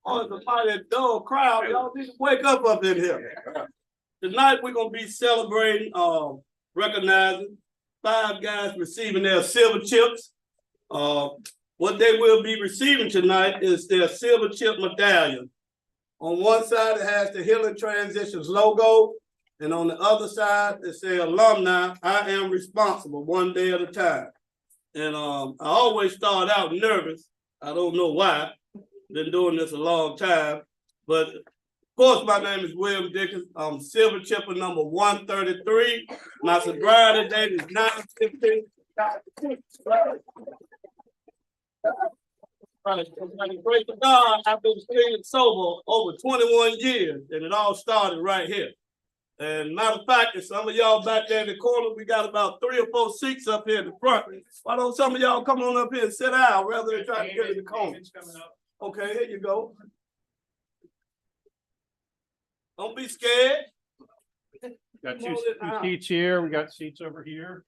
Oh, it's a mighty dull crowd. Y'all need to wake up in here. Tonight, we're gonna be celebrating, recognizing 5 guys receiving their silver chips. What they will be receiving tonight is their silver chip medallion. On one side, it has the Healing Transitions logo, and on the other side, it says alumni, I am responsible, one day at a time. And I always start out nervous. I don't know why. Been doing this a long time. But of course, my name is William Dickens. I'm silver chipper number 133. My sobriety date is 9/15. By the grace of God, I've been staying sober over 21 years, and it all started right here. And matter of fact, if some of y'all back there in the corner, we got about 3 or 4 seats up here in the front. Why don't some of y'all come on up here and sit down rather than try to get in the corner? Okay, here you go. Don't be scared. Got two seats here. We got seats over here.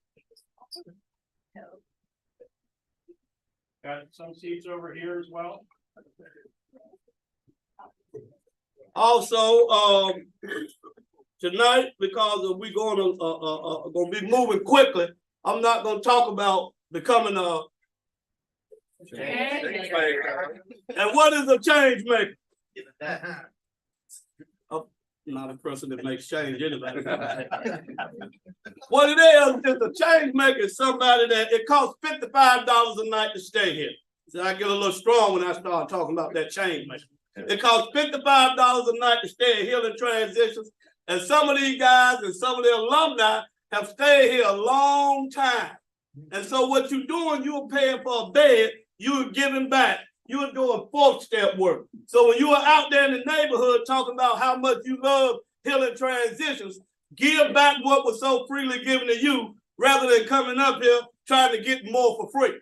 Got some seats over here as well. Also, tonight, because we're gonna be moving quickly, I'm not gonna talk about becoming a change maker. And what is a change maker? Not a person that makes change anybody. What it is a change maker is somebody that it costs $55 a night to stay here. So I get a little strong when I start talking about that change maker. It costs $55 a night to stay at Healing Transitions. And some of these guys and some of the alumni have stayed here a long time. And so what you're doing, you're paying for a bed, you're giving back. You're doing 4th step work. So when you are out there in the neighborhood talking about how much you love Healing Transitions, give back what was so freely given to you rather than coming up here trying to get more for free.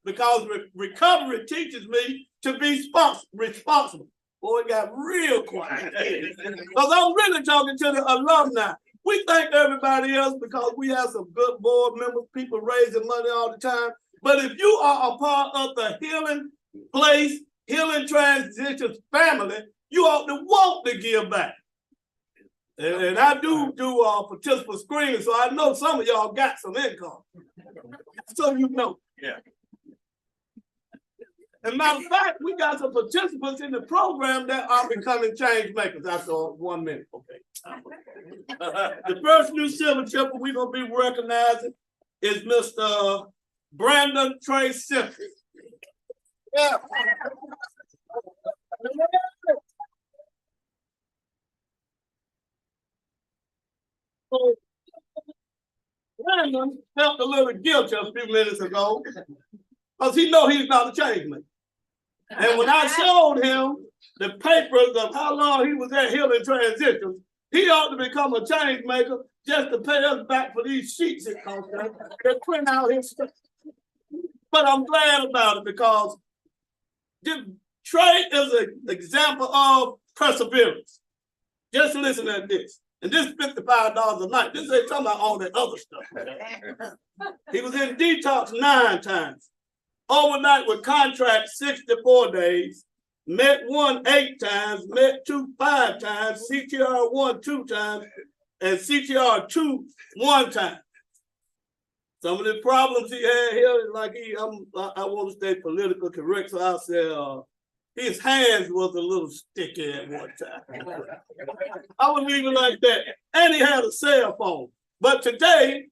Because recovery teaches me to be responsible. Boy, it got real quiet. Because I'm really talking to the alumni. We thank everybody else because we have some good board members, people raising money all the time. But if you are a part of the Healing Place, Healing Transitions family, you ought to want to give back. And I do participant screening, so I know some of y'all got some income. So you know. Yeah. And matter of fact, we got some participants in the program that are becoming change makers after 1 minute. Okay. The first new silver chipper we're gonna be recognizing is Mr. Brandon Trey Simpson. Yeah. So, Brandon felt a little guilty a few minutes ago because he know he's not a change maker. And when I showed him the papers of how long he was at Healing Transitions, he ought to become a change maker just to pay us back for these sheets it cost us to print out his stuff. But I'm glad about it because Trey is an example of perseverance. Just listen to this. And this is $55 a night. This ain't talking about all that other stuff. He was in detox 9 times. Overnight with contract 64 days. Met 1 8 times. Met 2 5 times. CTR 1 2 times. And CTR 2 1 time. Some of the problems he had here, like I want to stay politically correct, so I said his hands was a little sticky at one time. I would leave it like that. And he had a cell phone. But today,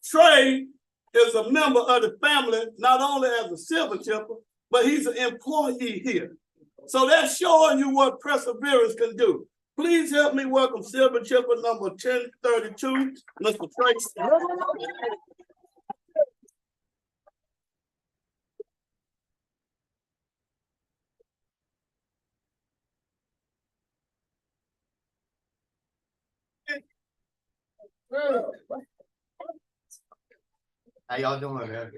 Trey is a member of the family, not only as a silver chipper, but he's an employee here. So that's showing you what perseverance can do. Please help me welcome silver chipper number 1032, Mr. Trey. How y'all doing, man?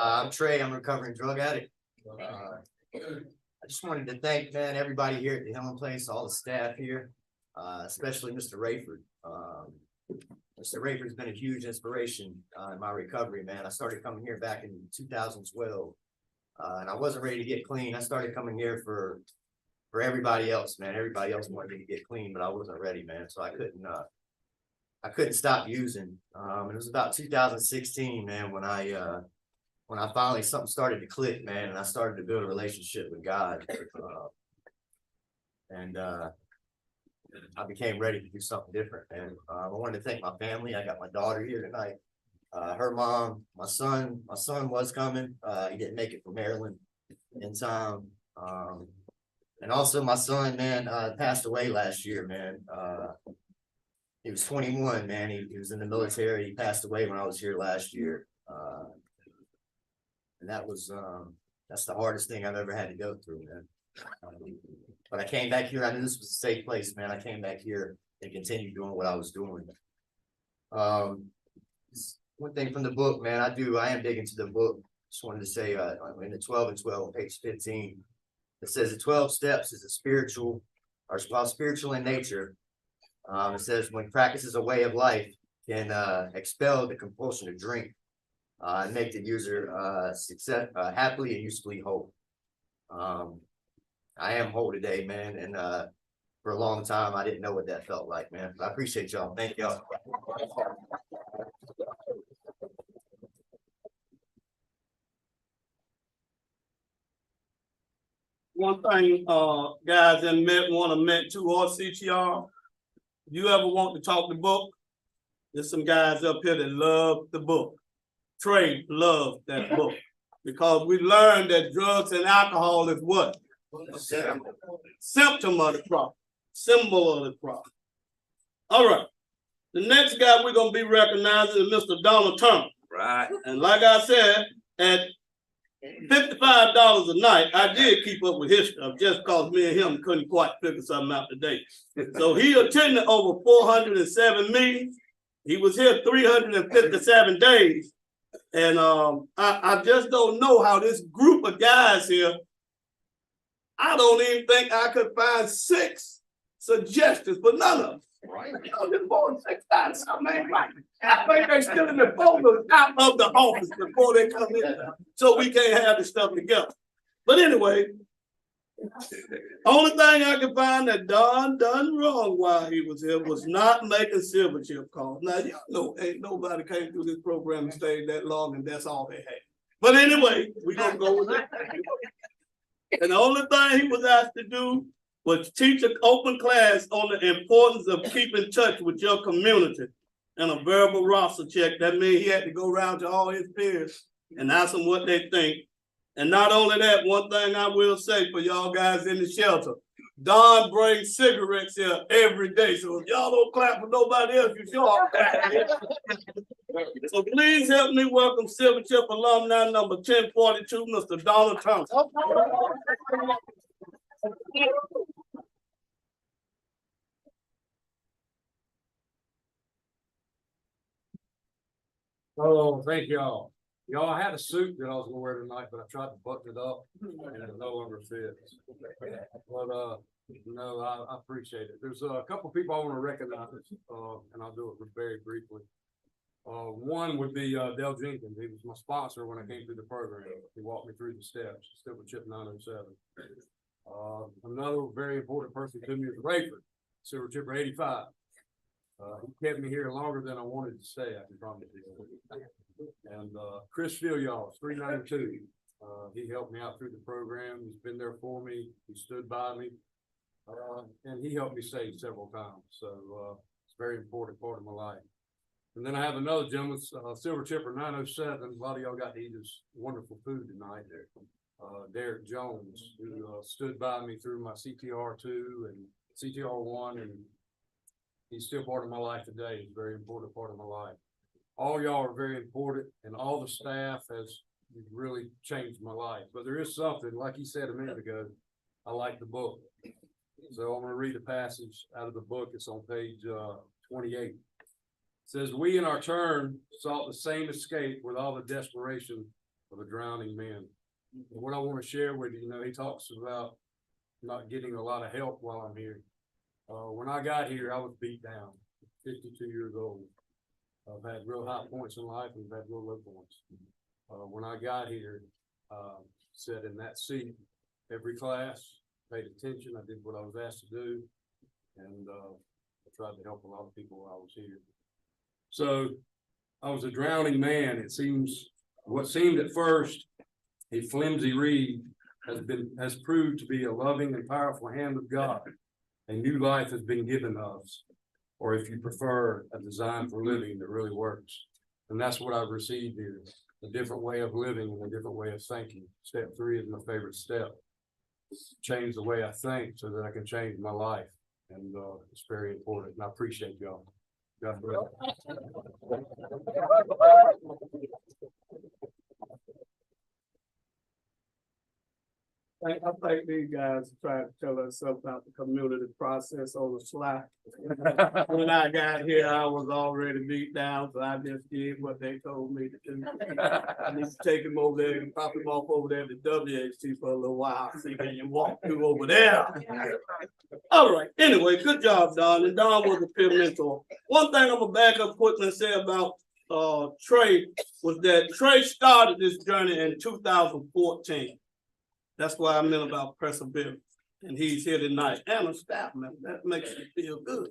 I'm Trey. I'm a recovering drug addict. I just wanted to thank, man, everybody here at the Healing Place, all the staff here, especially Mr. Rayford. Mr. Rayford's been a huge inspiration in my recovery, man. I started coming here back in 2012. And I wasn't ready to get clean. I started coming here for everybody else, man. Everybody else wanted me to get clean, but I wasn't ready, man. So I couldn't stop using. It was about 2016, man, when I finally something started to click, man, and I started to build a relationship with God. And I became ready to do something different, man. I wanted to thank my family. I got my daughter here tonight. Her mom, my son was coming. He didn't make it from Maryland in time. And also my son, man, passed away last year, man. He was 21, man. He was in the military. He passed away when I was here last year. And that's the hardest thing I've ever had to go through, man. But I came back here. I knew this was a safe place, man. I came back here and continued doing what I was doing. One thing from the book, man, I am big into the book. Just wanted to say, in the 12 and 12, page 15, it says the 12 steps is spiritual in nature. It says when practice is a way of life, can expel the compulsion to drink and make the user happily and usefully whole. I am whole today, man, and for a long time I didn't know what that felt like, man. But I appreciate y'all. Thank y'all. One thing, guys that want to mentor or CTR, you ever want to talk the book? There's some guys up here that love the book. Trey loved that book because we learned that drugs and alcohol is what? Symptom of the problem, symbol of the problem. All right. The next guy we're going to be recognizing is Mr. Donald Turner. Right. And like I said, at $55 a night, I did keep up with his stuff just because me and him couldn't quite figure something out today. So he attended over 407 meetings. He was here 357 days. And I just don't know how this group of guys here, I don't even think I could find 6 suggestions for none of them. Right. You know, this boy 6 times something ain't right. I think they're still in the folders out of the office before they come in. So we can't have this stuff together. But anyway, only thing I could find that Don done wrong while he was here was not making silver chip calls. Now, y'all know ain't nobody came through this program and stayed that long, and that's all they had. But anyway, we're gonna go with that. And the only thing he was asked to do was teach an open class on the importance of keeping in touch with your community and a verbal roster check. That means he had to go around to all his peers and ask them what they think. And not only that, one thing I will say for y'all guys in the shelter, Don brings cigarettes here every day. So if y'all don't clap for nobody else, you sure clap. So please help me welcome Silver Chip alumni number 1042, Mr. Donald Thompson. Oh, thank y'all. Y'all, I had a suit that I was gonna wear tonight, but I tried to button it up and it no longer fits. But no, I appreciate it. There's a couple people I want to recognize, and I'll do it very briefly. One would be Dale Jenkins. He was my sponsor when I came through the program. He walked me through the steps, Silver Chip 907. Another very important person to me is Rayford, Silver Chipper 85. He kept me here longer than I wanted to stay, I can promise you. And Chris Filliall, 392. He helped me out through the program. He's been there for me. He stood by me. And he helped me save several times. So it's a very important part of my life. And then I have another gentleman, Silver Chipper 907. A lot of y'all got to eat his wonderful food tonight there. Derek Jones, who stood by me through my CTR2 and CTR1, and he's still part of my life today. He's a very important part of my life. All y'all are very important, and all the staff has really changed my life. But there is something, like he said a minute ago, I like the book. So I'm going to read a passage out of the book. It's on page 28. It says, "We in our turn sought the same escape with all the desperation of a drowning man." And what I want to share with you, he talks about not getting a lot of help while I'm here. When I got here, I was beat down, 52 years old. I've had real high points in life and I've had real low points. When I got here, sat in that seat every class, paid attention. I did what I was asked to do. And, I tried to help a lot of people while I was here. So I was a drowning man. It seems, what seemed at first a flimsy reed has proved to be a loving and powerful hand of God. A new life has been given us, or if you prefer, a design for living that really works. And that's what I've received here, a different way of living and a different way of thinking. Step 3 is my favorite step. Change the way I think so that I can change my life. And it's very important. And I appreciate y'all. God bless. I think these guys trying to tell us something about the community process on the sly. When I got here, I was already beat down, so I just did what they told me to do. I need to take him over there and pop him off over there to WHC for a little while, see if he can walk through over there. All right, anyway, good job, Don, and Don was a peer mentor. One thing I'm gonna back up quickly and say about Trey was that Trey started this journey in 2014. That's why I meant about perseverance. And he's here tonight, and a staff member. That makes me feel good.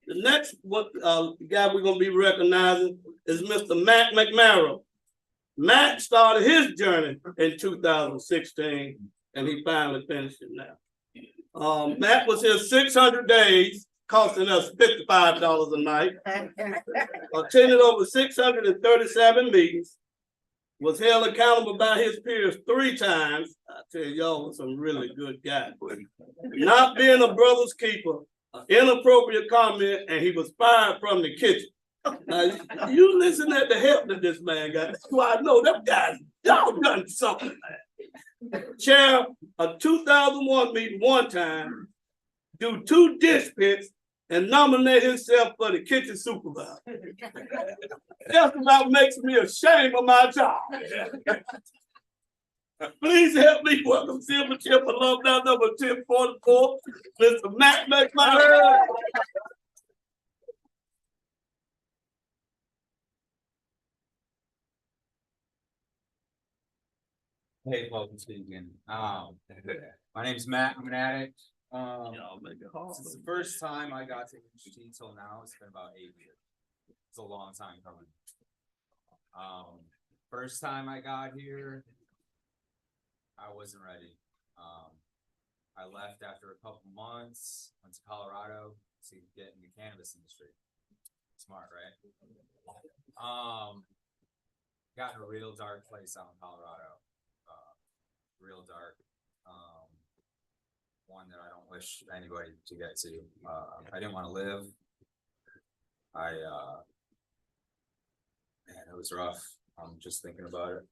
The next guy we're gonna be recognizing is Mr. Matt McMarrow. Matt started his journey in 2016, and he finally finished it now. Matt was here 600 days, costing us $55 a night. Attended over 637 meetings. Was held accountable by his peers 3 times. I tell y'all, some really good guys. Not being a brother's keeper, inappropriate comment, and he was fired from the kitchen. Now, you listen at the help that this man got. That's why I know them guys, y'all done something, man. Chair a 2001 meeting one time, do 2 dish pits, and nominate himself for the kitchen supervisor. Just about makes me ashamed of my job. Please help me welcome Silvertip alumni number 1044, Mr. Matt McMahon. Hey, welcome to you again. My name's Matt. I'm an addict. Since the first time I got to HT till now, it's been about 8 years. It's a long time coming. First time I got here, I wasn't ready. I left after a couple months, went to Colorado to get in the cannabis industry. Smart, right? Got in a real dark place out in Colorado. Real dark. One that I don't wish anybody to get to. I didn't want to live. Man, it was rough. I'm just thinking about it.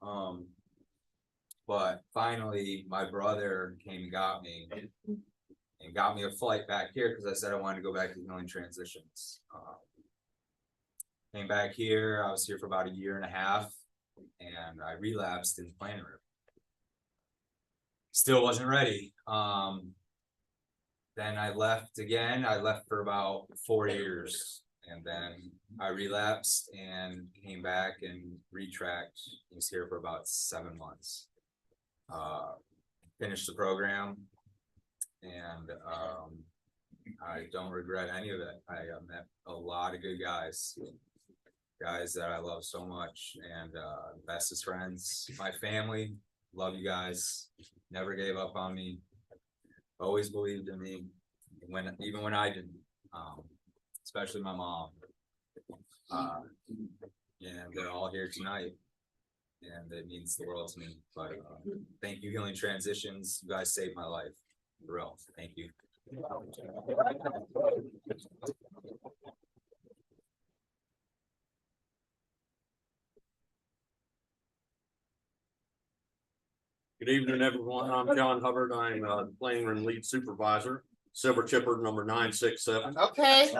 But finally my brother came and got me a flight back here because I said I wanted to go back to Healing Transitions. Came back here. I was here for about 1.5 years and I relapsed in the planning room. Still wasn't ready. Then I left again. I left for about 4 years and then I relapsed and came back and retracked. I was here for about 7 months. Finished the program and I don't regret any of it. I met a lot of good guys that I love so much, and bestest friends, my family, love you guys, never gave up on me, always believed in me, even when I didn't, especially my mom, and they're all here tonight, and it means the world to me. But thank you, Healing Transitions, you guys saved my life, for real, thank you. Good evening, everyone. I'm John Hubbard. I'm the planning room lead supervisor, Silvertipper number 967. Okay.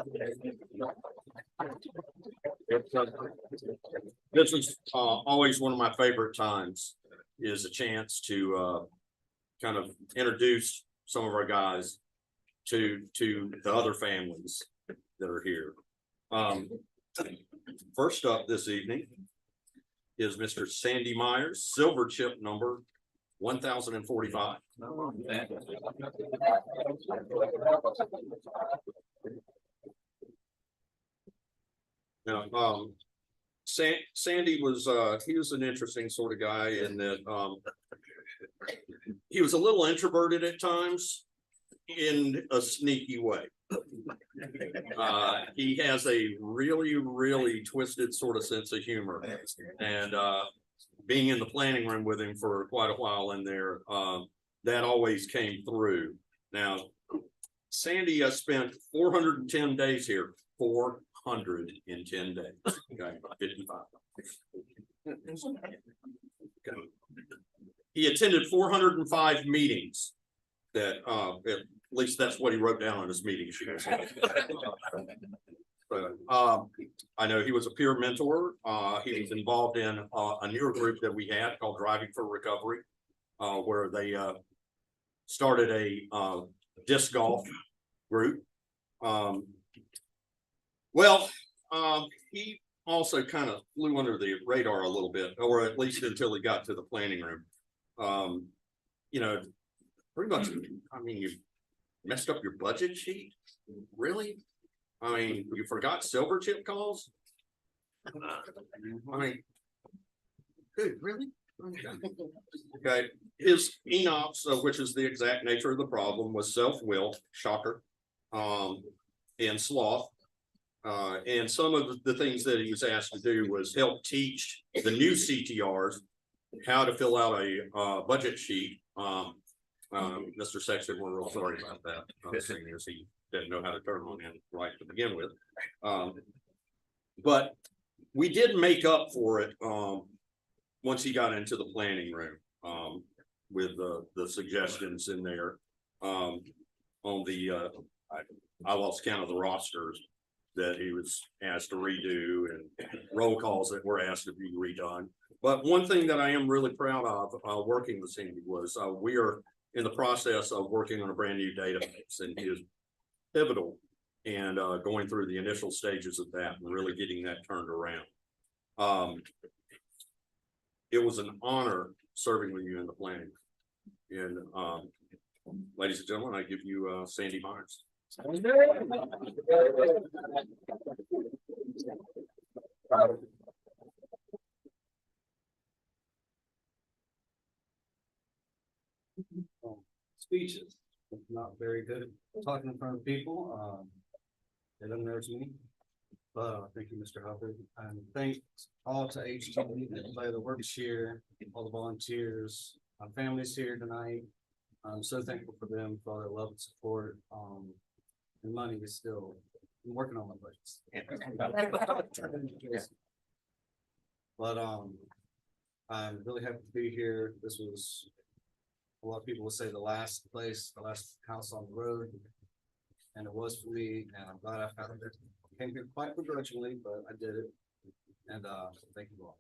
This is always one of my favorite times, is a chance to kind of introduce some of our guys to the other families that are here. First up this evening is Mr. Sandy Myers, Silvertip number 1,045. Now, Sandy was, he was an interesting sort of guy in that, he was a little introverted at times in a sneaky way. He has a really, really twisted sort of sense of humor, and, being in the planning room with him for quite a while in there, that always came through. Now, Sandy has spent 410 days here, 410 days, okay, 55. Okay. He attended 405 meetings that, at least that's what he wrote down on his meeting sheet. But, I know he was a peer mentor. He was involved in a newer group that we had called Driving for Recovery, where they started a disc golf group. He also kind of flew under the radar a little bit, or at least until he got to the planning room. You know, pretty much, I mean, you messed up your budget sheet? Really? I mean, you forgot silver chip calls? I mean, dude, really? Okay, his enops, which is the exact nature of the problem, was self-will, shocker, and sloth. And some of the things that he was asked to do was help teach the new CTRs how to fill out a budget sheet. Mr. Sexton, we're real sorry about that. Seeing as he didn't know how to turn on in right to begin with. But we did make up for it once he got into the planning room with the suggestions in there on the I lost count of the rosters that he was asked to redo and roll calls that were asked to be redone. But one thing that I am really proud of working with Sandy was we are in the process of working on a brand new database, and he is pivotal and going through the initial stages of that and really getting that turned around. It was an honor serving with you in the planning. And ladies and gentlemen, I give you Sandy Myers. Speeches, not very good at talking in front of people. It unnerves me. But thank you, Mr. Hubbard, and thanks all to HTV that play the works here, all the volunteers, my family's here tonight. I'm so thankful for them, for all their love and support. And money is still, I'm working on my budgets. But I'm really happy to be here. This was, a lot of people would say, the last house on the road. And it was for me, and I'm glad I found it. Came here quite begrudgingly, but I did it. And thank you all.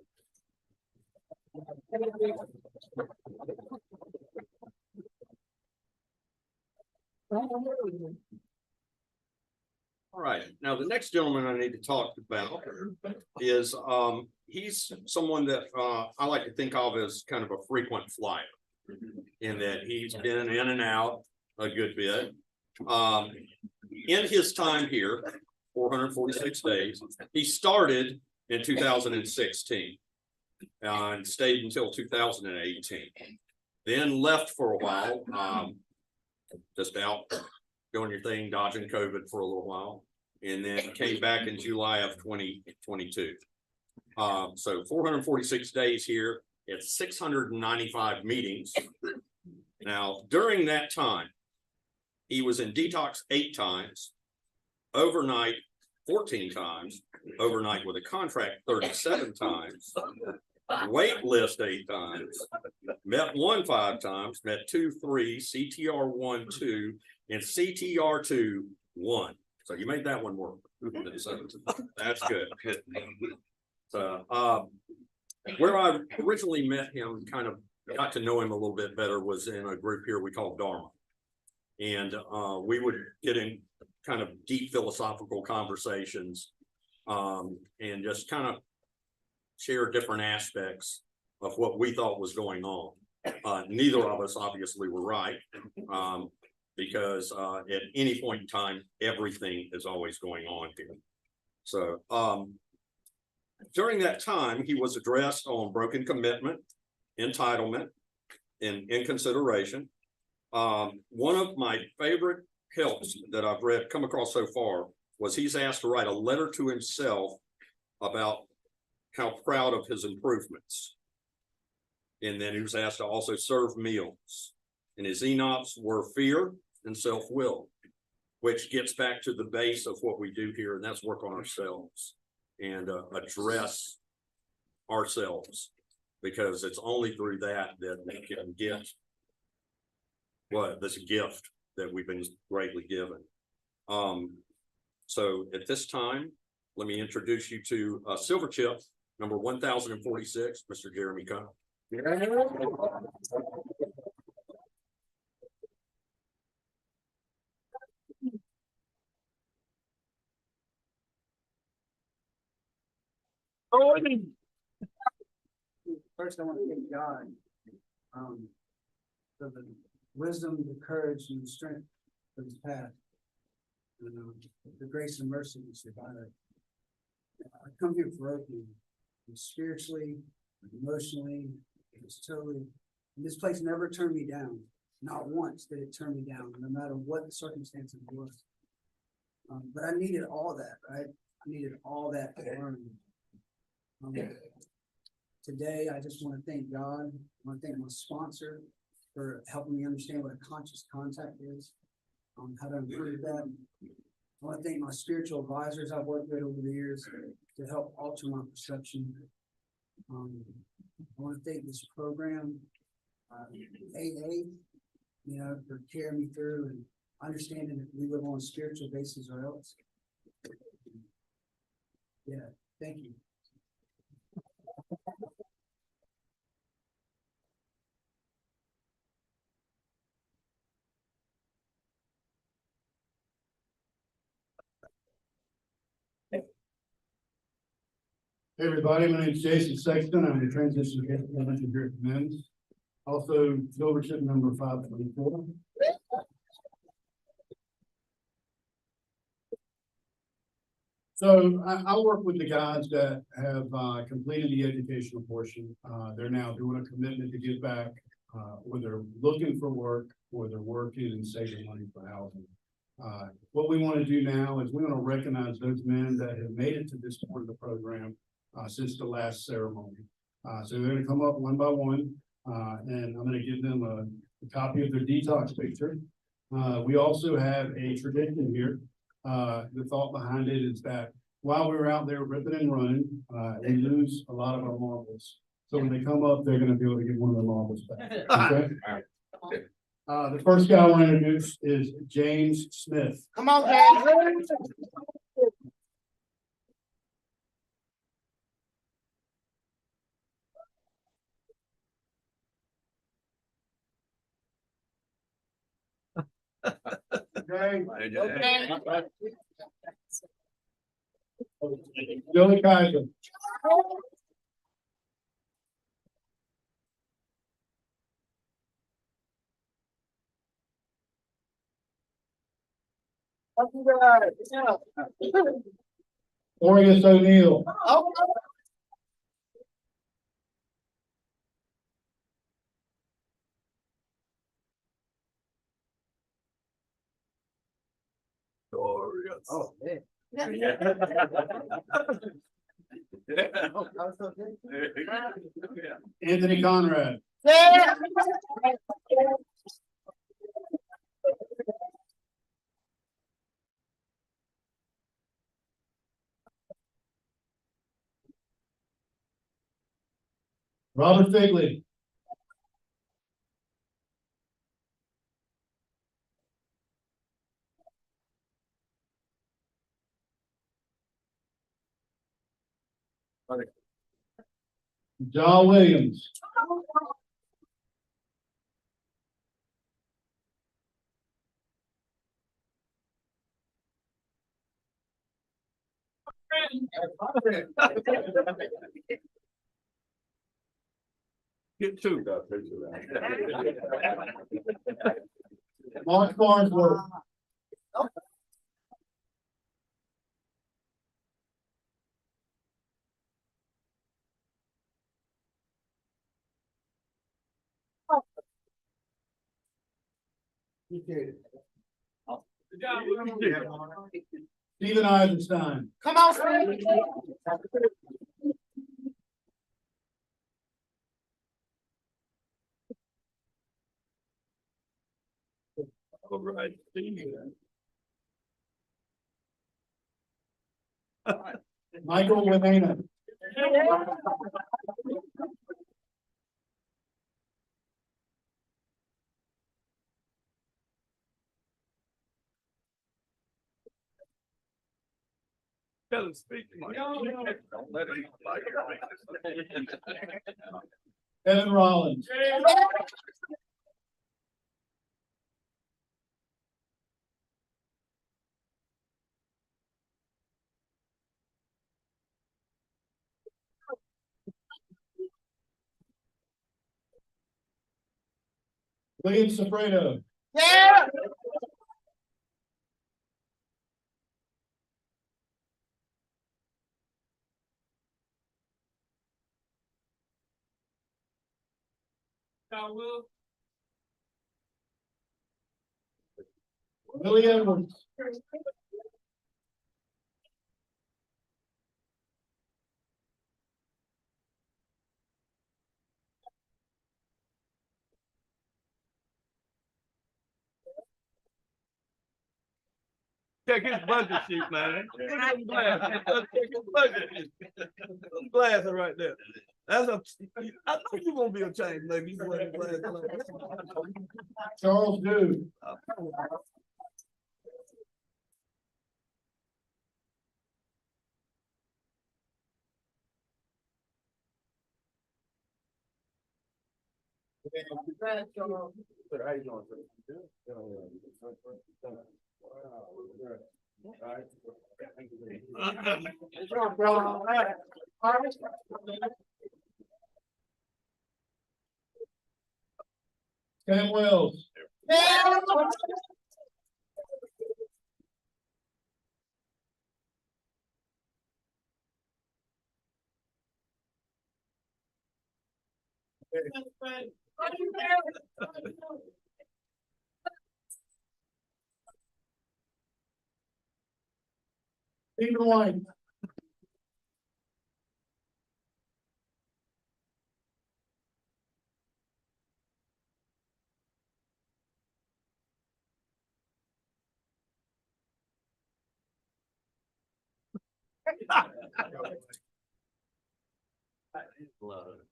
All right, now the next gentleman I need to talk about is he's someone that I like to think of as kind of a frequent flyer, in that he's been in and out a good bit. In his time here, 446 days, he started in 2016 and stayed until 2018. Then left for a while, just out doing your thing, dodging COVID for a little while, and then came back in July of 2022. So 446 days here, it's 695 meetings. Now, during that time, he was in detox 8 times, overnight 14 times, overnight with a contract 37 times, wait list 8 times, met 1 5 times, met 2 3, CTR 1 2, and CTR 2 1. So you made that one work. That's good. So where I originally met him, kind of got to know him a little bit better, was in a group here we call Dharma. And we would get in kind of deep philosophical conversations and just kind of share different aspects of what we thought was going on. Neither of us obviously were right. Because at any point in time, everything is always going on here. So during that time, he was addressed on broken commitment, entitlement, and inconsideration. One of my favorite helps that I've come across so far was he's asked to write a letter to himself about how proud of his improvements. And then he was asked to also serve meals. And his ENOPs were fear and self-will, which gets back to the base of what we do here, and that's work on ourselves and address ourselves, because it's only through that we can get this gift that we've been greatly given. So at this time, let me introduce you to Silver Chip number 1046, Mr. Jeremy Cohn. First, I want to thank God, for the wisdom, the courage, and the strength for this path. And, the grace and mercy to survive it. I come here broken, spiritually, emotionally, it's totally, this place never turned me down. Not once did it turn me down, no matter what the circumstances was. But I needed all that, right? I needed all that to learn. Today, I just want to thank God. I want to thank my sponsor for helping me understand what a conscious contact is, how to improve that. I want to thank my spiritual advisors I've worked with over the years to help alter my perception. I want to thank this program, AA, for carrying me through and understanding that we live on a spiritual basis or else. Yeah, thank you. Hey everybody, my name is Jason Sexton. I'm the transition manager here at Men's. Also, Silver Chip number 524. So I work with the guys that have completed the educational portion. They're now doing a commitment to get back, or they're looking for work, or they're working and saving money for housing. What we want to do now is we want to recognize those men that have made it to this point of the program since the last ceremony. So they're going to come up one by one, and I'm going to give them a copy of their detox picture. We also have a tradition here. The thought behind it is that while we're out there ripping and running, we lose a lot of our marbles. So when they come up, they're going to be able to get one of their marbles back. Okay? The first guy I want to introduce is James Smith. Come on, James. Joey Kaiser. Orius O'Neill. Oh, man. Anthony Conrad. Robert Figley. John Williams. Get two. Mark Farnsworth. Stephen Eisenstein. Come on, Steve. All right. Michael Wimena. Tell him speak. Mike. Don't let him like Kevin Rollins. William Sofredo. Yeah. Willie Edwards. Check his budget sheet, man. Look at them glasses. Check his budget sheet. Those glasses right there. That's a, I know you're gonna be a change, maybe you wear them glasses like that. Charles Dude. Cam Wells. Stephen White.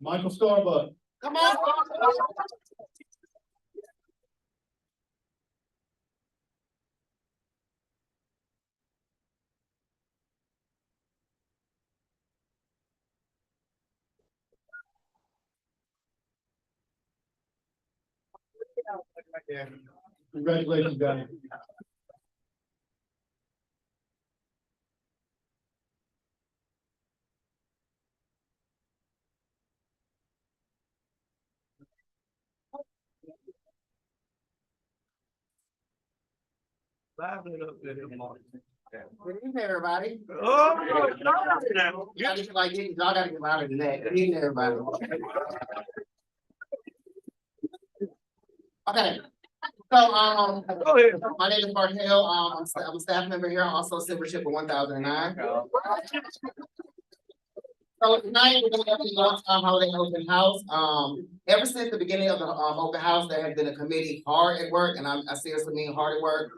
Michael Starbuck. Come on. Congratulations, guys. Good evening, everybody. Oh, Y'all just like, y'all gotta get louder than that. Good evening, everybody. Okay. So, go ahead. my name is Mark Hill. I'm a staff member here. I'm also Silvership for 1009. So tonight, we're gonna have the holiday open house. Ever since the beginning of the open house, there has been a committee hard at work, and I seriously mean hard at work.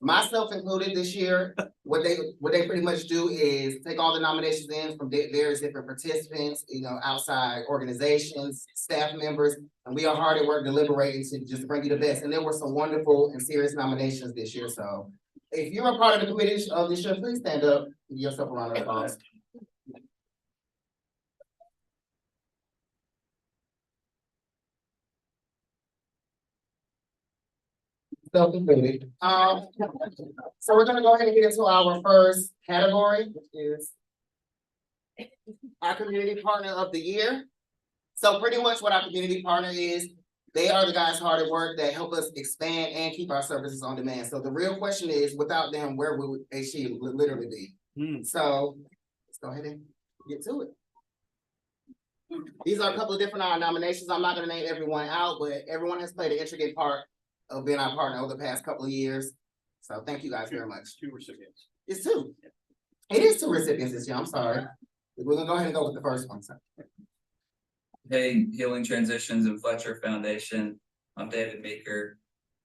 Myself included this year, what they pretty much do is take all the nominations in from various different participants, outside organizations, staff members, and we are hard at work deliberating to just bring you the best. And there were some wonderful and serious nominations this year. So if you're a part of the committee of this year, please stand up, give yourself a round of applause. Self-included. So we're gonna go ahead and get into our first category, which is our community partner of the year. So pretty much what our community partner is, they are the guys hard at work that help us expand and keep our services on demand. So the real question is, without them, where would HE literally be? So let's go ahead and get to it. These are a couple of different nominations. I'm not gonna name everyone out, but everyone has played an intricate part of being our partner over the past couple of years. So thank you guys very much. 2 recipients. It's 2. It is 2 recipients this year, I'm sorry. We're gonna go ahead and go with the first one. So. Hey, Healing Transitions and Fletcher Foundation. I'm David Meeker.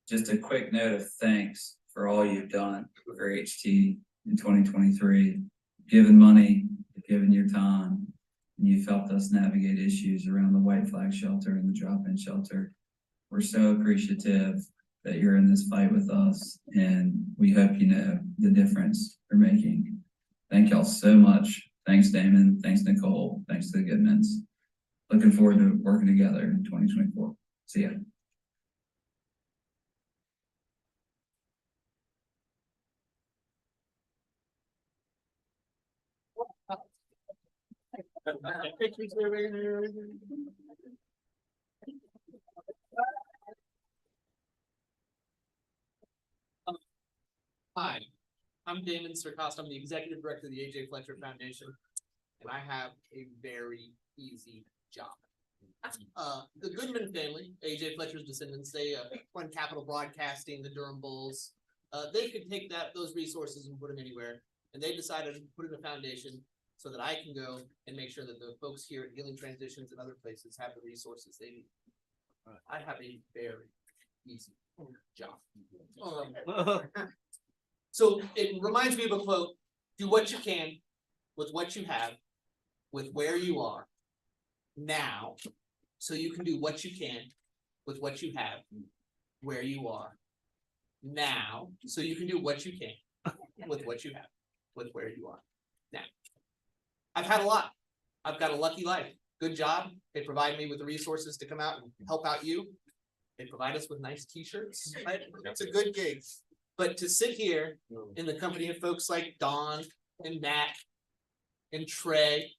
Just a quick note of thanks for all you've done for HT in 2023. Given money, given your time, and you've helped us navigate issues around the White Flag Shelter and the drop-in shelter. We're so appreciative that you're in this fight with us, and we hope you know the difference you're making. Thank y'all so much. Thanks, Damon. Thanks, Nicole. Thanks to the Goodmans. Looking forward to working together in 2024. See ya. Hi, I'm Damon Sircost. I'm the Executive Director of the AJ Fletcher Foundation, and I have a very easy job. The Goodman family, AJ Fletcher's descendants, they run Capital Broadcasting, the Durham Bulls. They could take those resources and put them anywhere, and they decided to put in a foundation so that I can go and make sure that the folks here at Healing Transitions and other places have the resources they need. I have a very easy job. So it reminds me of a quote: do what you can with what you have, with where you are now, so you can do what you can with what you have, where you are now, so you can do what you can with what you have, with where you are now. I've had a lot. I've got a lucky life. Good job. They provide me with the resources to come out and help out you. They provide us with nice t-shirts. Right? It's a good gig. But to sit here in the company of folks like Don and Matt and Trey,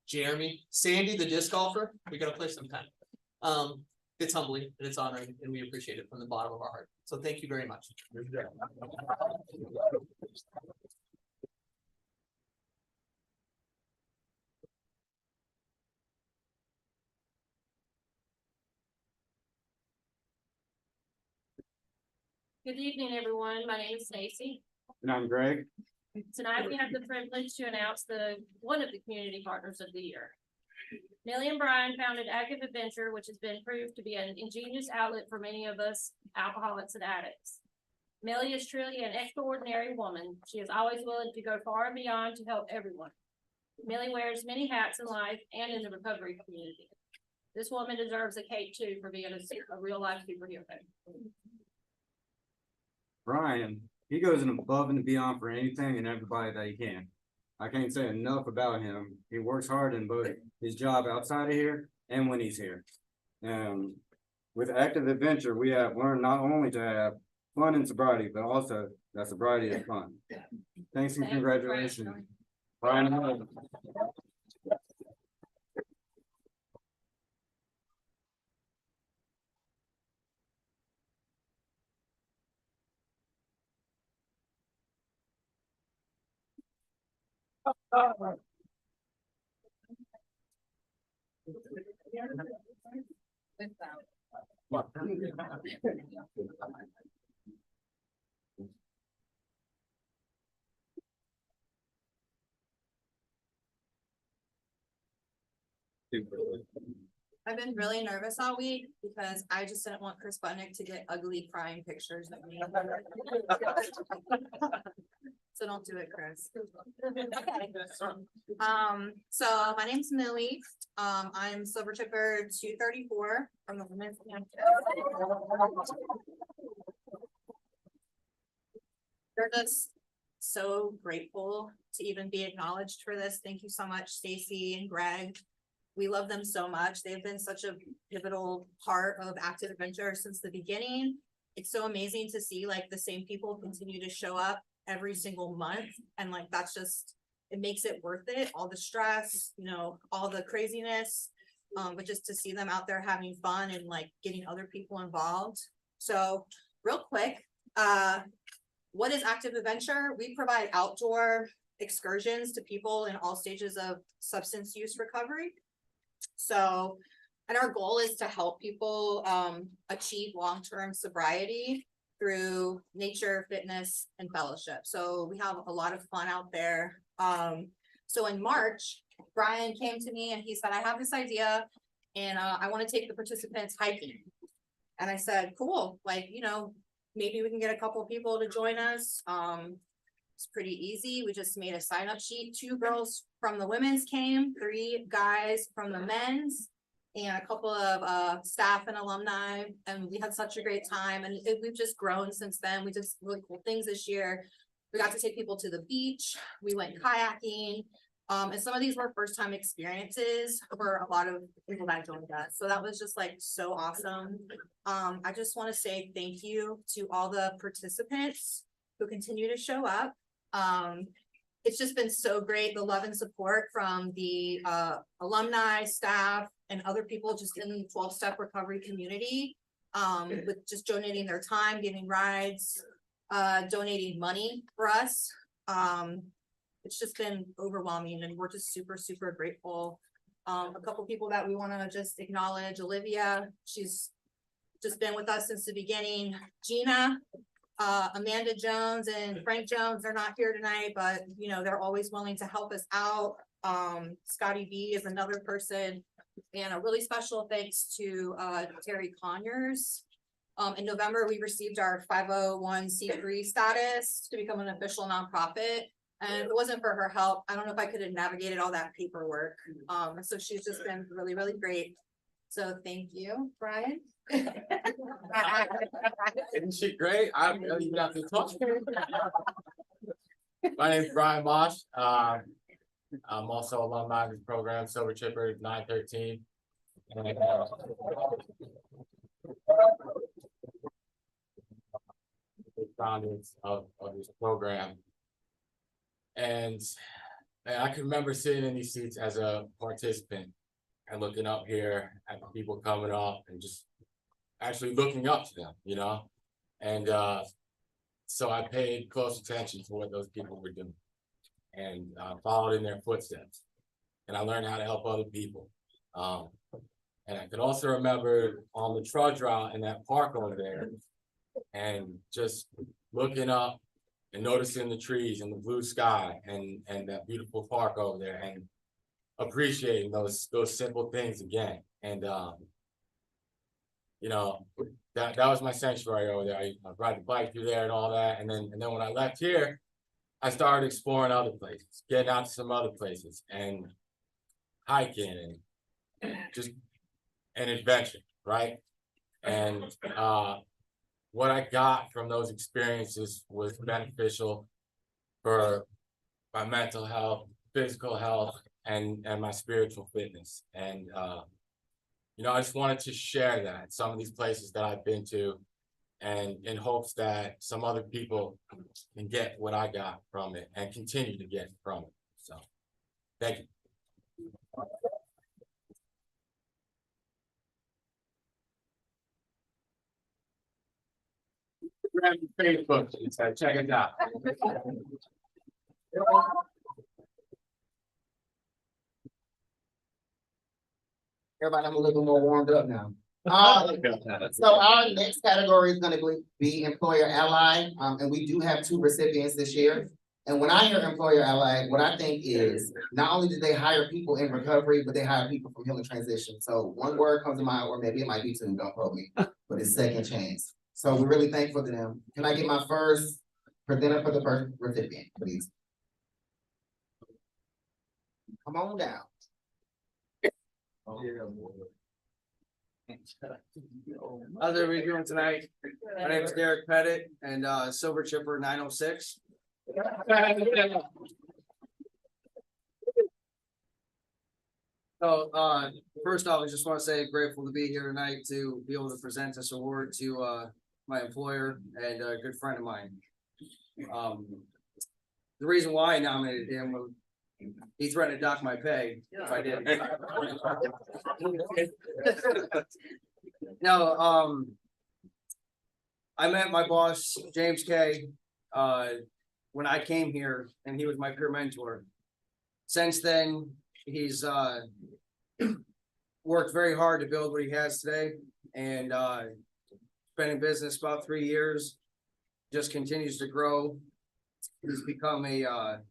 Jeremy, Sandy, the disc golfer, we gotta play sometime. It's humbling and it's honoring, and we appreciate it from the bottom of our heart. So thank you very much. Good evening, everyone. My name is Stacy. And I'm Greg. Tonight, we have the privilege to announce one of the community partners of the year. Millie and Brian founded Active Adventure, which has been proved to be an ingenious outlet for many of us alcoholics and addicts. Millie is truly an extraordinary woman. She is always willing to go far and beyond to help everyone. Millie wears many hats in life and in the recovery community. This woman deserves a cake too for being a real life superhero. Brian, he goes above and beyond for anything and everybody that he can. I can't say enough about him. He works hard in both his job outside of here and when he's here. With Active Adventure, we have learned not only to have fun and sobriety, but also that sobriety is fun. Thanks and congratulations, Brian. I've been really nervous all week because I just didn't want Chris Butnick to get ugly crying pictures of me. So don't do it, Chris. So my name's Millie. I'm Silver Tipper 234 from the Women's Camp. We're just so grateful to even be acknowledged for this. Thank you so much, Stacy and Greg. We love them so much. They've been such a pivotal part of Active Adventure since the beginning. It's so amazing to see like the same people continue to show up every single month. And like, that's just, it makes it worth it. All the stress, you know, all the craziness. but just to see them out there having fun and like getting other people involved. So real quick, what is Active Adventure? We provide outdoor excursions to people in all stages of substance use recovery. So, and our goal is to help people achieve long-term sobriety through nature, fitness, and fellowship. So we have a lot of fun out there. So in March, Brian came to me and he said, I have this idea and I want to take the participants hiking. And I said, cool, like, you know, maybe we can get a couple people to join us. It's pretty easy. We just made a sign-up sheet. 2 girls from the women's came, 3 guys from the men's, and a couple of staff and alumni. And we had such a great time. And we've just grown since then. We did really cool things this year. We got to take people to the beach. We went kayaking. And some of these were first time experiences for a lot of people that joined us. So that was just like so awesome. I just want to say thank you to all the participants who continue to show up. It's just been so great, the love and support from the alumni, staff, and other people just in the 12-step recovery community, with just donating their time, giving rides, donating money for us. It's just been overwhelming and we're just super, super grateful. A couple people that we want to just acknowledge: Olivia, she's just been with us since the beginning. Gina, Amanda Jones and Frank Jones, they're not here tonight, but you know, they're always willing to help us out. Scotty B is another person, and a really special thanks to Terry Conyers. In November, we received our 501c3 status to become an official nonprofit. And if it wasn't for her help, I don't know if I could have navigated all that paperwork. So she's just been really, really great. So thank you, Brian. Isn't she great? I don't even have to talk. My name is Brian Bosch. I'm also alumni of this program, Sober Chipper 913. And, founders of this program. And I can remember sitting in these seats as a participant and looking up here at the people coming up and just actually looking up to them, you know? And so I paid close attention to what those people were doing and followed in their footsteps. And I learned how to help other people. And I could also remember on the trudge route in that park over there and just looking up and noticing the trees and the blue sky and that beautiful park over there and appreciating those simple things again. And you know, that was my sanctuary over there. I ride the bike through there and all that. And then when I left here, I started exploring other places, getting out to some other places and hiking and just an adventure, right? And what I got from those experiences was beneficial for my mental health, physical health, and my spiritual fitness. And you know, I just wanted to share that, some of these places that I've been to, and in hopes that some other people can get what I got from it and continue to get from it. So, thank you. Grab your Facebook, check it out. Everybody, I'm a little more warmed up now. So our next category is gonna be employer ally, and we do have 2 recipients this year. And when I hear employer ally, what I think is not only did they hire people in recovery, but they hire people from Healing Transition. So one word comes to mind, or maybe it might be 2, don't quote me, but it's second chance. So we're really thankful to them. Can I get my first presenter for the first recipient, please? Come on down. How's everybody doing tonight? My name is Derek Pettit and Sober Chipper 906. So first off, I just want to say grateful to be here tonight to be able to present this award to my employer and a good friend of mine. The reason why I nominated him He threatened to dock my pay if I didn't. No, I met my boss, James K, when I came here and he was my peer mentor. Since then, he's, worked very hard to build what he has today and, been in business about 3 years, just continues to grow. He's become an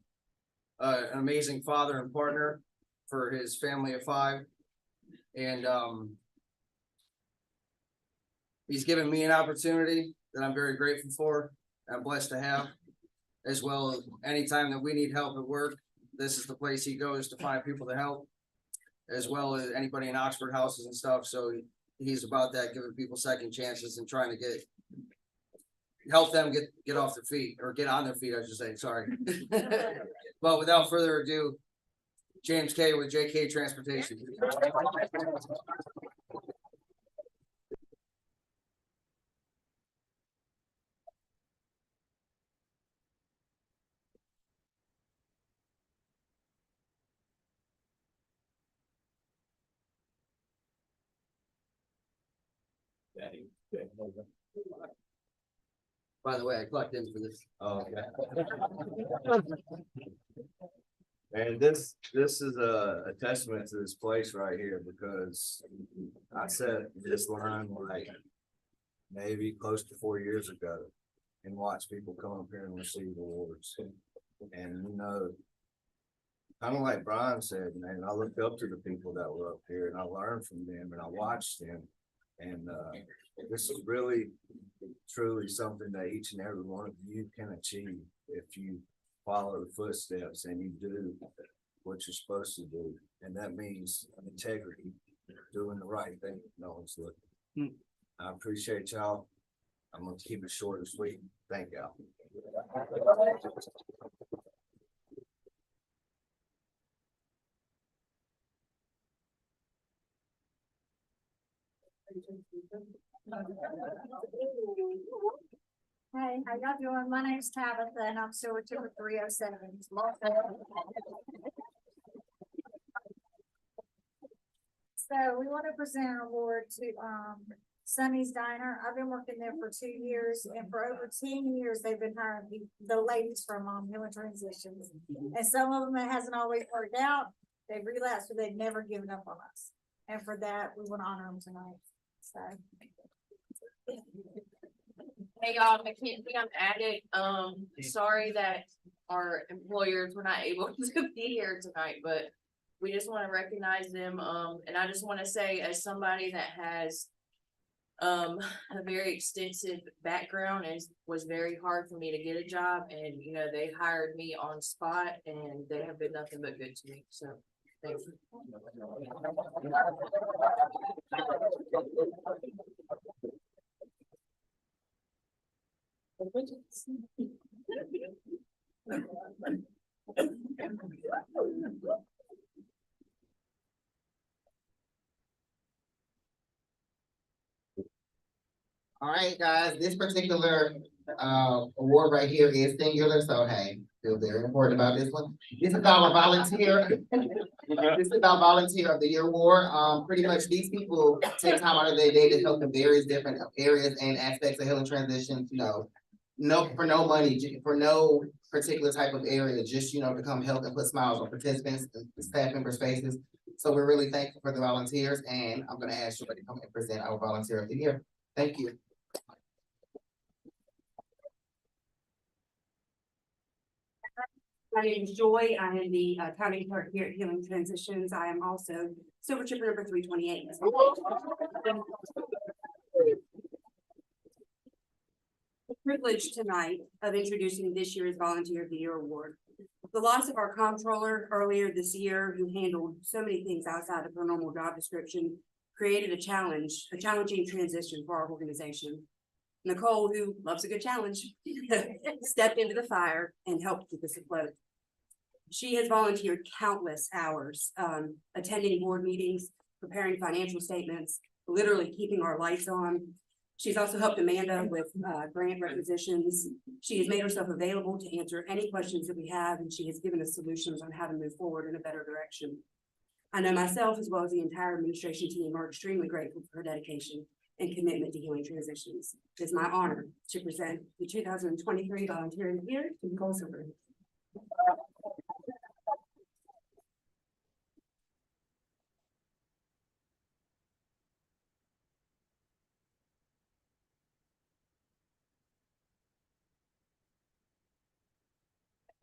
amazing father and partner for his family of 5. And, he's given me an opportunity that I'm very grateful for. I'm blessed to have, as well as anytime that we need help at work, this is the place he goes to find people to help, as well as anybody in Oxford houses and stuff. So he's about that, giving people second chances and trying to help them get off their feet, or get on their feet, I should say, sorry. But without further ado, James K with JK Transportation. By the way, I clocked in for this. Oh, okay. And this is a testament to this place right here, because I set this line like maybe close to 4 years ago and watched people come up here and receive awards. And you know, kind of like Brian said, man, I looked up to the people that were up here and I learned from them and I watched them. And this is really, truly something that each and every one of you can achieve if you follow the footsteps and you do what you're supposed to do. And that means integrity, doing the right thing. No one's looking. I appreciate y'all. I'm gonna keep it short and sweet. Thank y'all. Hey, how y'all doing? My name's Tabitha and I'm Silver Timber 307. So we want to present an award to Sunny's Diner. I've been working there for 2 years, and for over 10 years, they've been hiring the ladies from Healing Transitions. And some of them, it hasn't always worked out. They've relapsed, but they've never given up on us. And for that, we want to honor them tonight. So. Hey y'all, Mackenzie, I'm Addict. Sorry that our employers were not able to be here tonight, but we just want to recognize them. And I just want to say, as somebody that has a very extensive background, and was very hard for me to get a job, and you know, they hired me on spot and they have been nothing but good to me. So thank you. All right, guys, this particular award right here is singular, so hey, feel very important about this one. This is about a volunteer. This is about Volunteer of the Year award. Pretty much these people take time out of their day to help in various different areas and aspects of healing transitions, you know. For no money, for no particular type of area, just, you know, to come help and put smiles on participants and staff members' faces. So we're really thankful for the volunteers, and I'm gonna ask you to come and present our Volunteer of the Year. Thank you. My name is Joy. I am the county clerk here at Healing Transitions. I am also Silver Trooper number 328. The privilege tonight of introducing this year's Volunteer of the Year award. The loss of our comptroller earlier this year, who handled so many things outside of her normal job description, created a challenging transition for our organization. Nicole, who loves a good challenge, stepped into the fire and helped keep us afloat. She has volunteered countless hours, attending board meetings, preparing financial statements, literally keeping our lights on. She's also helped Amanda with grant requisitions. She has made herself available to answer any questions that we have, and she has given us solutions on how to move forward in a better direction. I know myself, as well as the entire administration team, are extremely grateful for her dedication and commitment to Healing Transitions. It is my honor to present the 2023 Volunteer of the Year to Nicole Silver.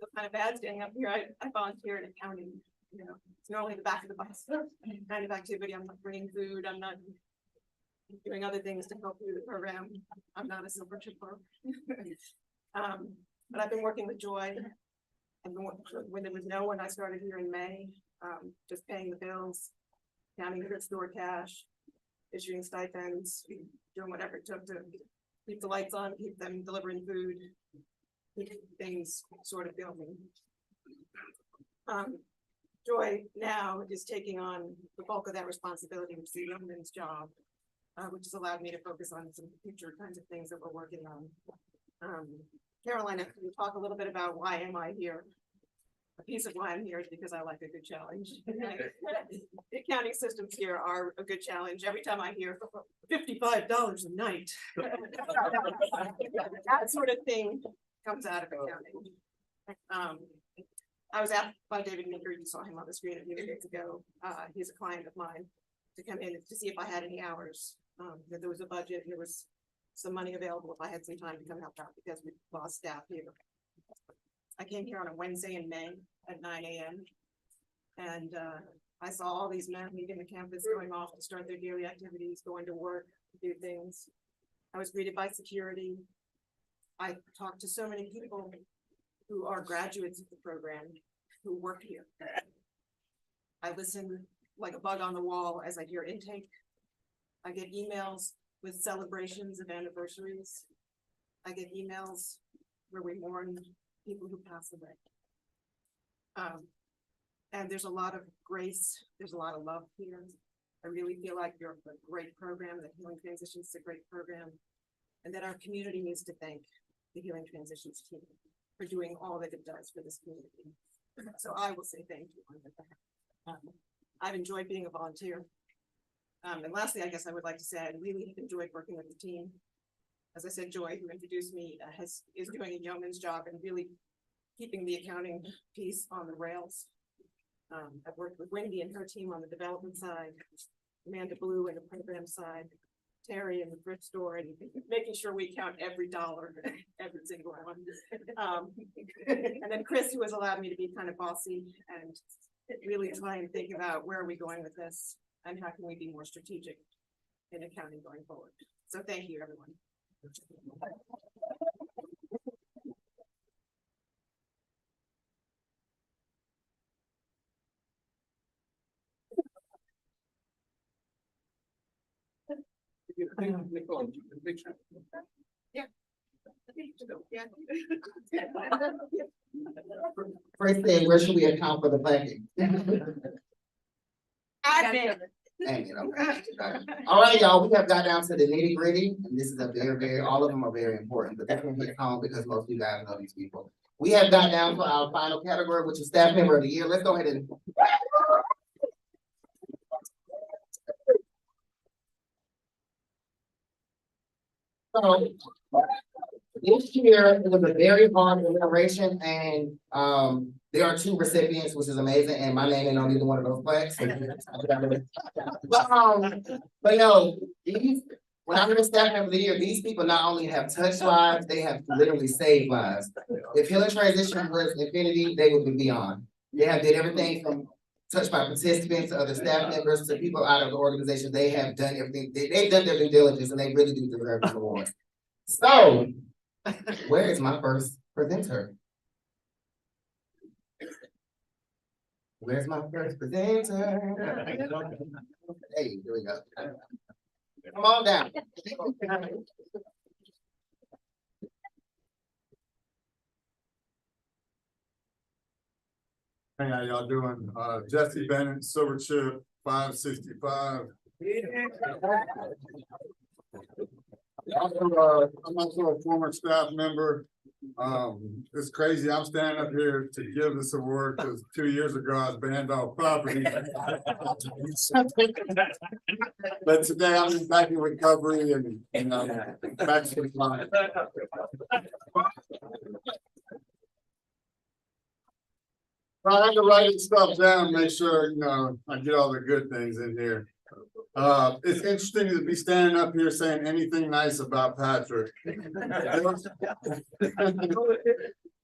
feel kind of bad standing up here. I volunteer in accounting, you know, it's normally the back of the bus kind of activity. I'm not bringing food. I'm not doing other things to help through the program. I'm not a silver chipper. But I've been working with Joy. And when there was no one, I started here in May, just paying the bills, counting the store cash, issuing stipends, doing whatever it took to keep the lights on, keep them delivering food, keep things sort of building. Joy now is taking on the bulk of that responsibility, which is a young man's job, which has allowed me to focus on some future kinds of things that we're working on. Carolina, can you talk a little bit about why am I here? A piece of why I'm here is because I like a good challenge. The accounting systems here are a good challenge. Every time I hear $55 a night, that sort of thing comes out of accounting. I was asked by David Meeker, you saw him on the screen a few days ago. He's a client of mine, to come in to see if I had any hours. That there was a budget, and there was some money available if I had some time to come help out because we lost staff here. I came here on a Wednesday in May at 9 a.m. and I saw all these men leaving the campus, going off to start their daily activities, going to work, do things. I was greeted by security. I talked to so many people who are graduates of the program who work here. I listen like a bug on the wall as I hear intake. I get emails with celebrations of anniversaries. I get emails where we mourn people who pass away. And there's a lot of grace, there's a lot of love here. I really feel like you're a great program, that Healing Transitions is a great program, and that our community needs to thank the Healing Transitions team for doing all that it does for this community. So I will say thank you on that. I've enjoyed being a volunteer. And lastly, I guess I would like to say I really have enjoyed working with the team. As I said, Joy, who introduced me, is doing a yeoman's job and really keeping the accounting piece on the rails. I've worked with Wendy and her team on the development side, Amanda Blue and the program side, Terry in the thrift store, and making sure we count every dollar, every single one. And then Chris, who has allowed me to be kind of bossy and really try and think about where are we going with this and how can we be more strategic in accounting going forward. So thank you, everyone. Yeah. First thing, where should we account for the planking? Admin. Okay. All right, y'all, we have got down to the nitty gritty, and this is a very, all of them are very important, but definitely hit home because most of you guys know these people. We have got down to our final category, which is Staff Member of the Year. Let's go ahead and. So, this year, it was a very hard deliberation, and there are 2 recipients, which is amazing, and my name ain't on either one of those plaques. But no, when I heard Staff Member of the Year, these people not only have touched lives, they have literally saved lives. If Healing Transition was infinity, they would be beyond. They have did everything from touched by participants to other staff members to people out of the organization. They have done everything. They've done their due diligence, and they really do deserve this award. So, where is my first presenter? Where's my first presenter? Hey, here we go. Come on down. Hey, how y'all doing? Jesse Bennett, Silver Chip, 565. I'm also a former staff member. It's crazy. I'm standing up here to give this award because 2 years ago I was banned off property. But today I'm back in recovery and back to the line. I had to write stuff down, make sure, I get all the good things in here. It's interesting to be standing up here saying anything nice about Patrick.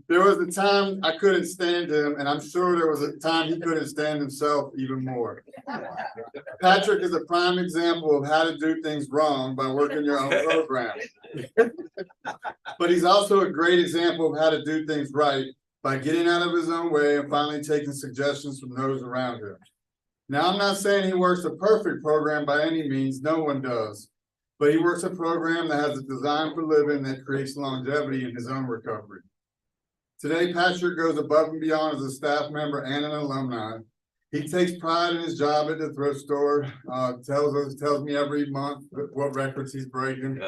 There was a time I couldn't stand him, and I'm sure there was a time he couldn't stand himself even more. Patrick is a prime example of how to do things wrong by working your own program. But he's also a great example of how to do things right by getting out of his own way and finally taking suggestions from those around him. Now, I'm not saying he works a perfect program by any means, no one does. But he works a program that has a design for living that creates longevity in his own recovery. Today, Patrick goes above and beyond as a staff member and an alumni. He takes pride in his job at the thrift store, tells me every month what records he's breaking.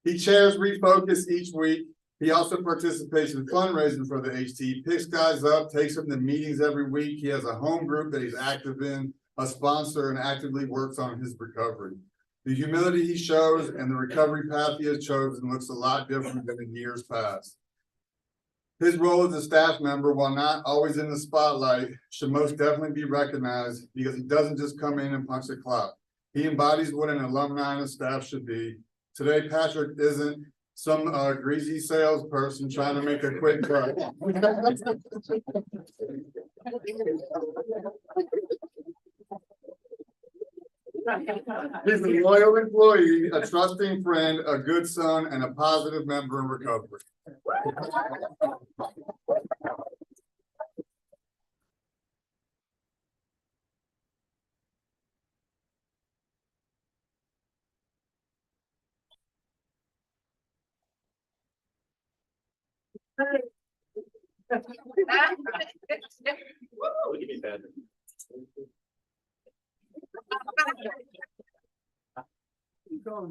He chairs Refocus each week. He also participates in fundraising for the HT, picks guys up, takes them to meetings every week. He has a home group that he's active in, a sponsor, and actively works on his recovery. The humility he shows and the recovery path he has chosen looks a lot different than in years past. His role as a staff member, while not always in the spotlight, should most definitely be recognized because he doesn't just come in and punch the clock. He embodies what an alumni and a staff should be. Today, Patrick isn't some greasy salesperson trying to make a quick cut. He's a loyal employee, a trusting friend, a good son, and a positive member in recovery.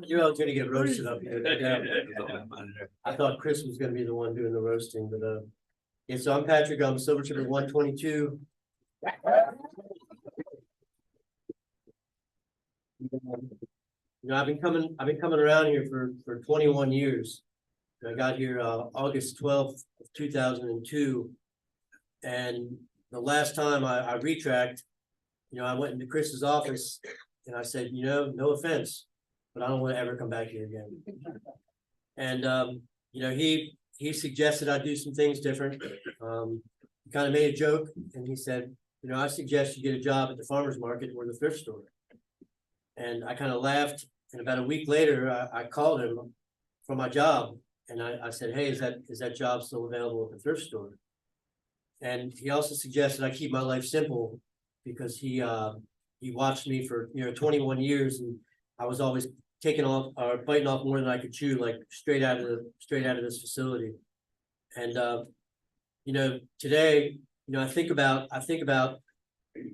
You're all gonna get roasted up here. I thought Chris was gonna be the one doing the roasting, but yeah, so I'm Patrick, I'm Silvertip 122. I've been coming around here for 21 years. I got here August 12th of 2002. And the last time I retracked, I went into Chris's office and I said, no offense, but I don't want to ever come back here again. And he suggested I do some things different. He kind of made a joke and he said, I suggest you get a job at the farmer's market or the thrift store. And I kind of laughed. And about a week later, I called him for my job. And I said, hey, is that job still available at the thrift store? And he also suggested I keep my life simple because he watched me for 21 years, and I was always taking off or biting off more than I could chew, like straight out of this facility. And today, I think about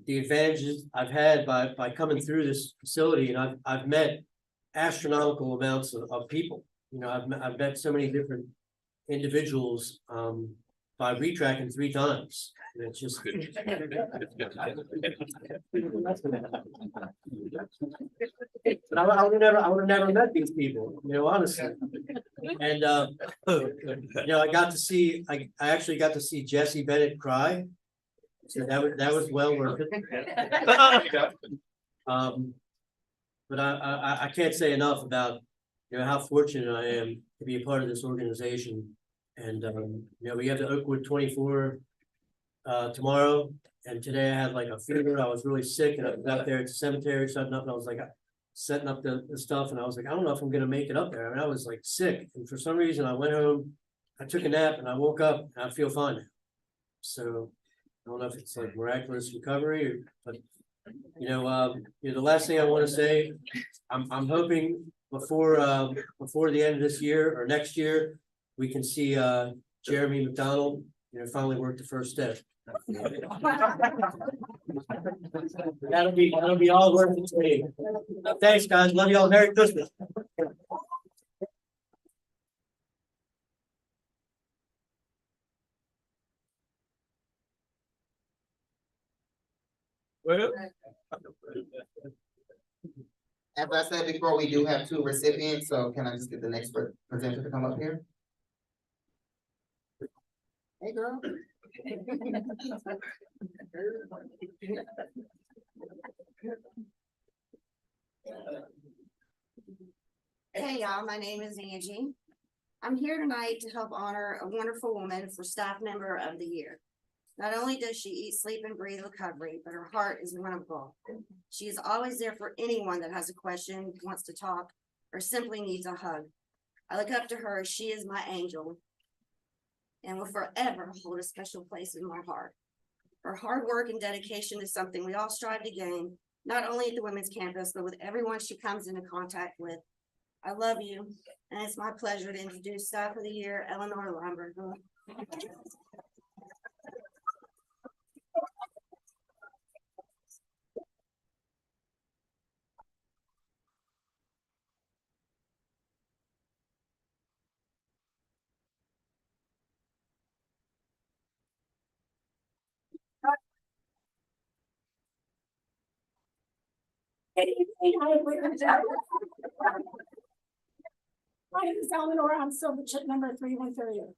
the advantages I've had by coming through this facility, and I've met astronomical amounts of people. I've met so many different individuals by retracking 3 times. And it's just but I would have never met these people, honestly. And I actually got to see Jesse Bennett cry. So that was well worth it. But I can't say enough about how fortunate I am to be a part of this organization. And we have the Oakwood 24 tomorrow, and today I had like a fever. I was really sick, and I was out there at the cemetery setting up, and I was like setting up the stuff, and I was like, I don't know if I'm gonna make it up there. I mean, I was like sick, and for some reason I went home, I took a nap, and I woke up and I feel fine now. So I don't know if it's like miraculous recovery, but the last thing I want to say, I'm hoping before the end of this year or next year, we can see Jeremy McDonald, finally worked the first step. That'll be all worth it to me. Thanks, guys. Love y'all. Merry Christmas. Well. As I said before, we do have 2 recipients, so can I just get the next presenter to come up here? Hey, girl. Hey y'all, my name is Angie. I'm here tonight to help honor a wonderful woman for Staff Member of the Year. Not only does she eat, sleep, and breathe recovery, but her heart is wonderful. She is always there for anyone that has a question, wants to talk, or simply needs a hug. I look up to her. She is my angel and will forever hold a special place in my heart. Her hard work and dedication is something we all strive to gain, not only at the Women's Campus, but with everyone she comes into contact with. I love you, and it's my pleasure to introduce Staff of the Year, Eleanor Lomberg. My name is Eleanor. I'm Silverchip number 313.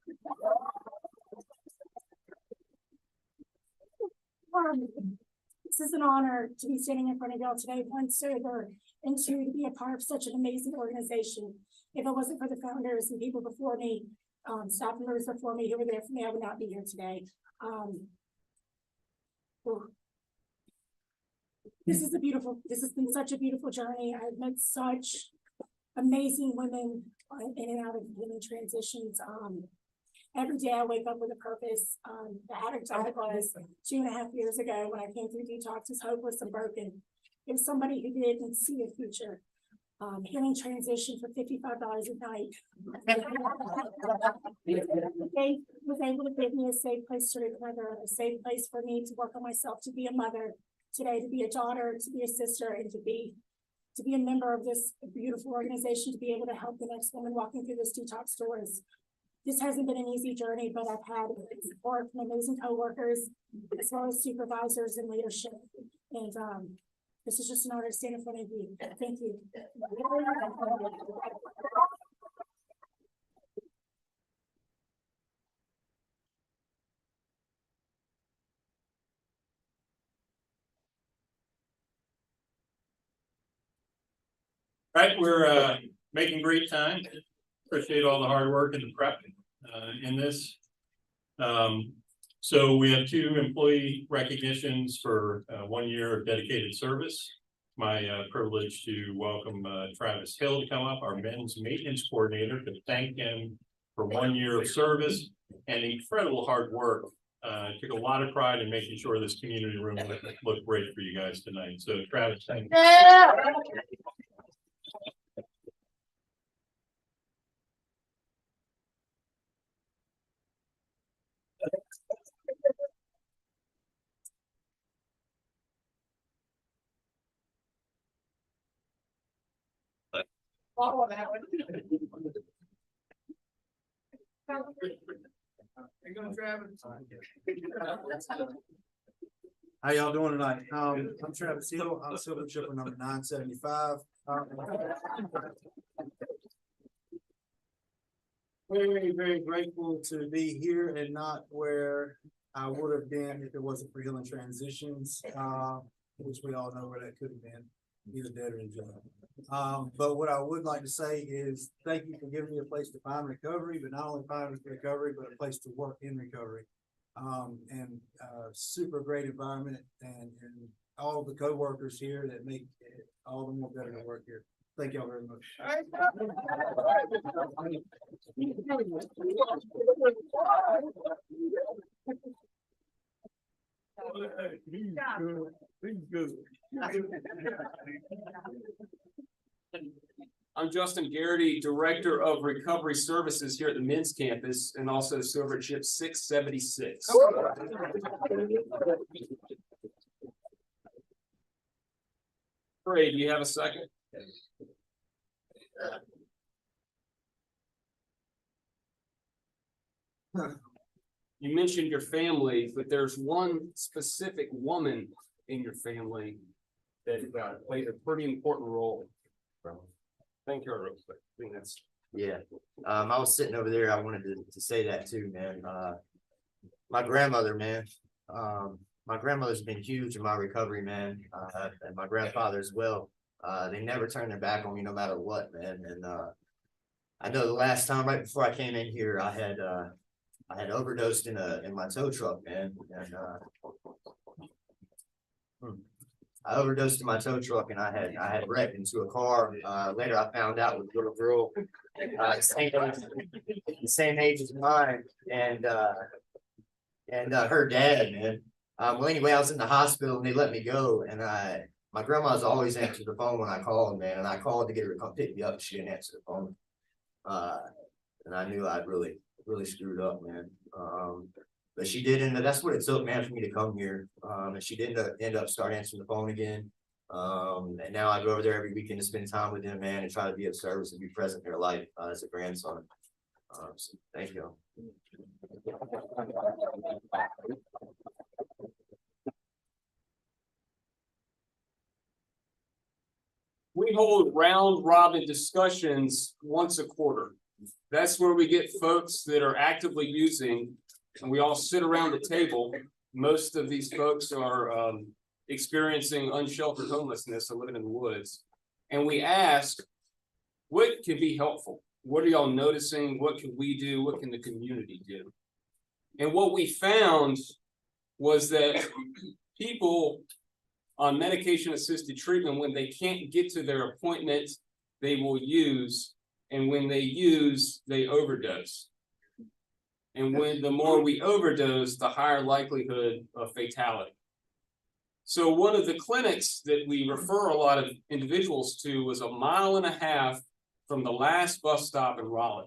This is an honor to be standing in front of y'all today, one sober, and two, to be a part of such an amazing organization. If it wasn't for the founders and people before me, staff members before me who were there for me, I would not be here today. This has been such a beautiful journey. I've met such amazing women in and out of women transitions. Every day I wake up with a purpose. The addict I was 2.5 years ago when I came through detox was hopeless and broken. It was somebody who didn't see a future. Healing Transition for $55 a night. They was able to give me a safe place to recover, a safe place for me to work on myself, to be a mother, today to be a daughter, to be a sister, and to be a member of this beautiful organization, to be able to help the next woman walking through this detox doors. This hasn't been an easy journey, but I've had support from amazing coworkers, as well as supervisors and leadership. And this is just an honor to stand in front of you. Thank you. Right, we're making great time. Appreciate all the hard work and the prep in this. So we have 2 employee recognitions for 1 year of dedicated service. My privilege to welcome Travis Hill to come up, our men's maintenance coordinator, to thank him for 1 year of service and incredible hard work. Took a lot of pride in making sure this community room looked great for you guys tonight. So Travis, thank you. How y'all doing tonight? I'm Travis Hill. I'm Silver Chipper number 975. Very, very grateful to be here and not where I would have been if it wasn't for Healing Transitions, which we all know where that could have been, either dead or in jail. But what I would like to say is thank you for giving me a place to find recovery, but not only find recovery, but a place to work in recovery. And super great environment and all the co-workers here that make it all the more better to work here. Thank y'all very much. I'm Justin Garrity, Director of Recovery Services here at the men's campus and also Silver Chip 676. Ray, do you have a second? You mentioned your family, but there's one specific woman in your family that played a pretty important role. Thank you, real quick. I think that's. Yeah, I was sitting over there. I wanted to say that too, man. My grandmother, man. My grandmother's been huge in my recovery, man. And my grandfather as well. They never turned their back on me no matter what, man. And I know the last time right before I came in here, I had overdosed in my tow truck, man. And I overdosed in my tow truck and I had wrecked into a car. Later I found out with a little girl, the same age as mine, and her dad, man. Well, anyway, I was in the hospital and they let me go, and my grandma's always answered the phone when I called, man, and I called to get her to come pick me up. She didn't answer the phone, and I knew I'd really screwed up, man. But she did, and that's what it took, man, for me to come here. And she didn't end up start answering the phone again. And now I go over there every weekend to spend time with them, man, and try to be of service and be present in their life as a grandson. So thank you. We hold round robin discussions once a quarter. That's where we get folks that are actively using, and we all sit around the table. Most of these folks are experiencing unsheltered homelessness and living in the woods. And we ask, what can be helpful? What are y'all noticing? What can we do? What can the community do? And what we found was that people on medication-assisted treatment, when they can't get to their appointment, they will use, and when they use, they overdose. And when the more we overdose, the higher likelihood of fatality. So one of the clinics that we refer a lot of individuals to was 1.5 miles from the last bus stop in Raleigh.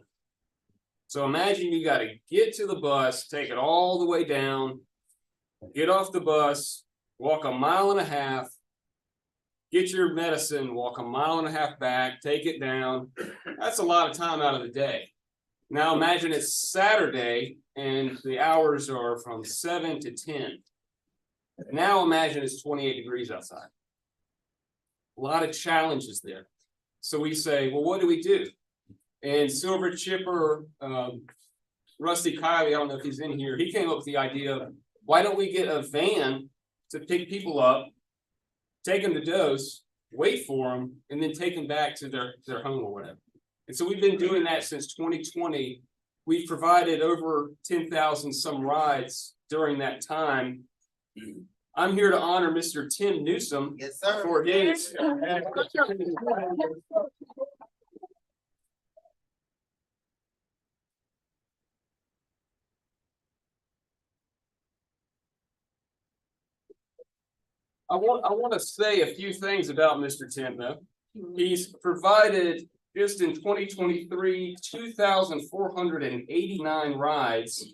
So imagine you got to get to the bus, take it all the way down, get off the bus, walk 1.5 miles, get your medicine, walk 1.5 miles back, take it down. That's a lot of time out of the day. Now imagine it's Saturday and the hours are from 7 to 10. Now imagine it's 28 degrees outside. A lot of challenges there. So we say, well, what do we do? And Silver Chipper, Rusty Kiley, I don't know if he's in here, he came up with the idea of, why don't we get a van to pick people up, take them to dose, wait for them, and then take them back to their home or whatever. And so we've been doing that since 2020. We've provided over 10,000 some rides during that time. I'm here to honor Mr. Tim Newsom. Yes, sir. For his. I want to say a few things about Mr. Tim, though. He's provided, just in 2023, 2,489 rides,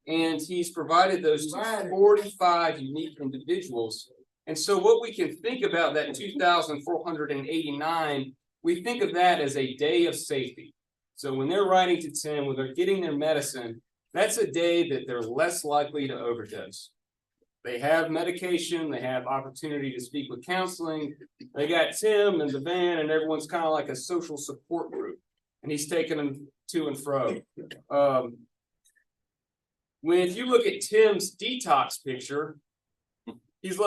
and he's provided those to 45 unique individuals. And so what we can think about that 2,489, we think of that as a day of safety. So when they're riding to Tim, when they're getting their medicine, that's a day that they're less likely to overdose. They have medication, they have opportunity to speak with counseling. They got Tim and the van, and everyone's kind of like a social support group. And he's taking them to and fro. If you look at Tim's detox picture, he's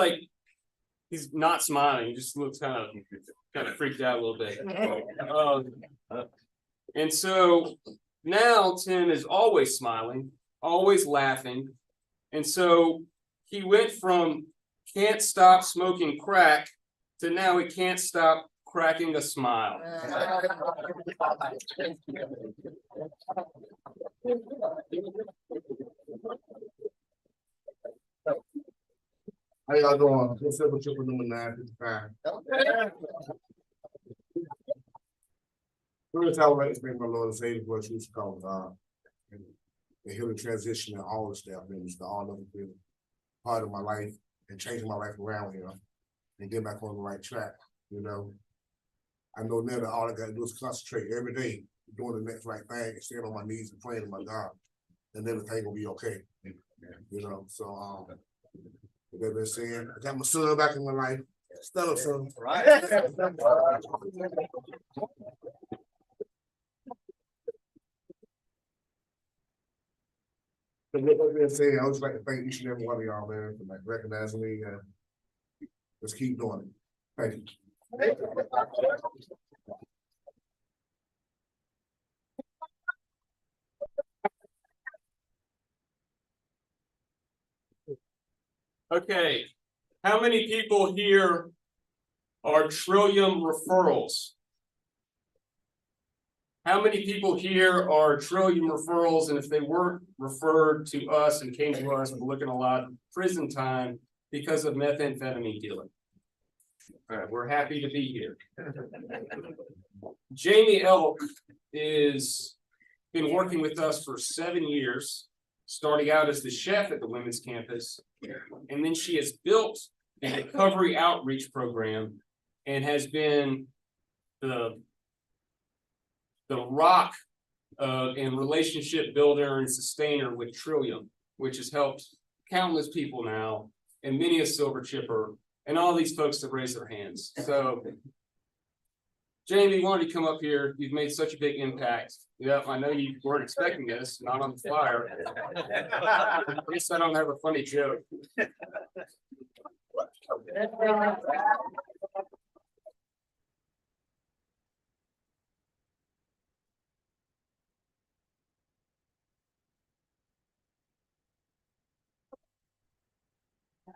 not smiling. He just looks kind of freaked out a little bit. And so now Tim is always smiling, always laughing. And so he went from can't stop smoking crack to now he can't stop cracking a smile. How y'all doing? It's Silver Chipper number 955. First, I would like to thank my Lord and Savior for what she was called, the healing transition and all the staff members, all of them been part of my life and changing my life around here and get back on the right track, you know. I know now that all I gotta do is concentrate every day, doing the next right thing and staying on my knees and praying to my God, and everything will be okay. You know, so with that being said, I got my son back in my life. Stella son. Right. But with that being said, I would just like to thank each and every one of y'all, man, for like recognizing me and let's keep doing it. Thank you. Okay, how many people here are Trillium referrals? How many people here are Trillium referrals, and if they weren't referred to us and came to us, we're looking a lot of prison time because of methamphetamine dealing? All right, we're happy to be here. Jamie Elk is been working with us for 7 years, starting out as the chef at the women's campus. And then she has built a recovery outreach program and has been the rock and relationship builder and sustainer with Trillium, which has helped countless people now, and many a silver chipper, and all these folks have raised their hands. So, Jamie, why don't you come up here? You've made such a big impact. Yeah, I know you weren't expecting this, not on the flyer. At least I don't have a funny joke.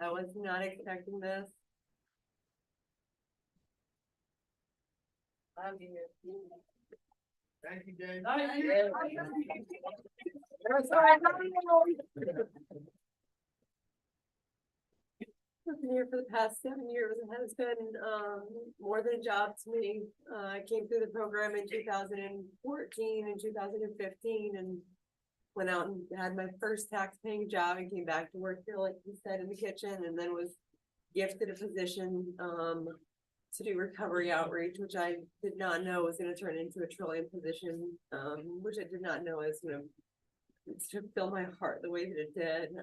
I was not expecting this. I'm here. Thank you, James. I've been here for the past 7 years. It has been more than a job to me. I came through the program in 2014 and 2015 and went out and had my first tax paying job and came back to work here, like you said, in the kitchen, and then was gifted a position to do recovery outreach, which I did not know was going to turn into a Trillium position, which I did not know was going to fill my heart the way that it did.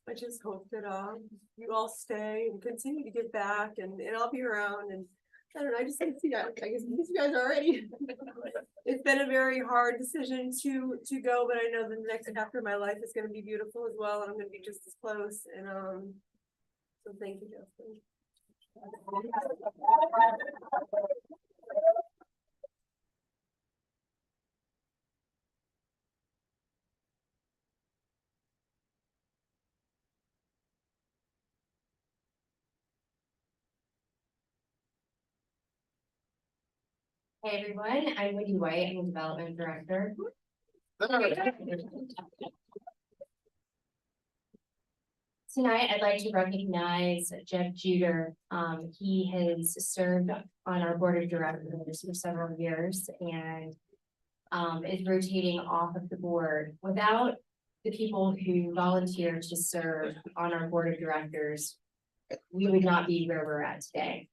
I just hope that you all stay and continue to give back, and I'll be around. And I don't know, I just want to see that. I guess you guys already. It's been a very hard decision to go, but I know the next chapter of my life is going to be beautiful as well, and I'm going to be just as close. And so thank you, Justin. Hey everyone, I'm Wendy White, I'm the Development Director. Tonight, I'd like to recognize Jeff Juder. He has served on our board of directors for several years and is rotating off of the board. Without the people who volunteer to serve on our board of directors, we would not be where we're at today.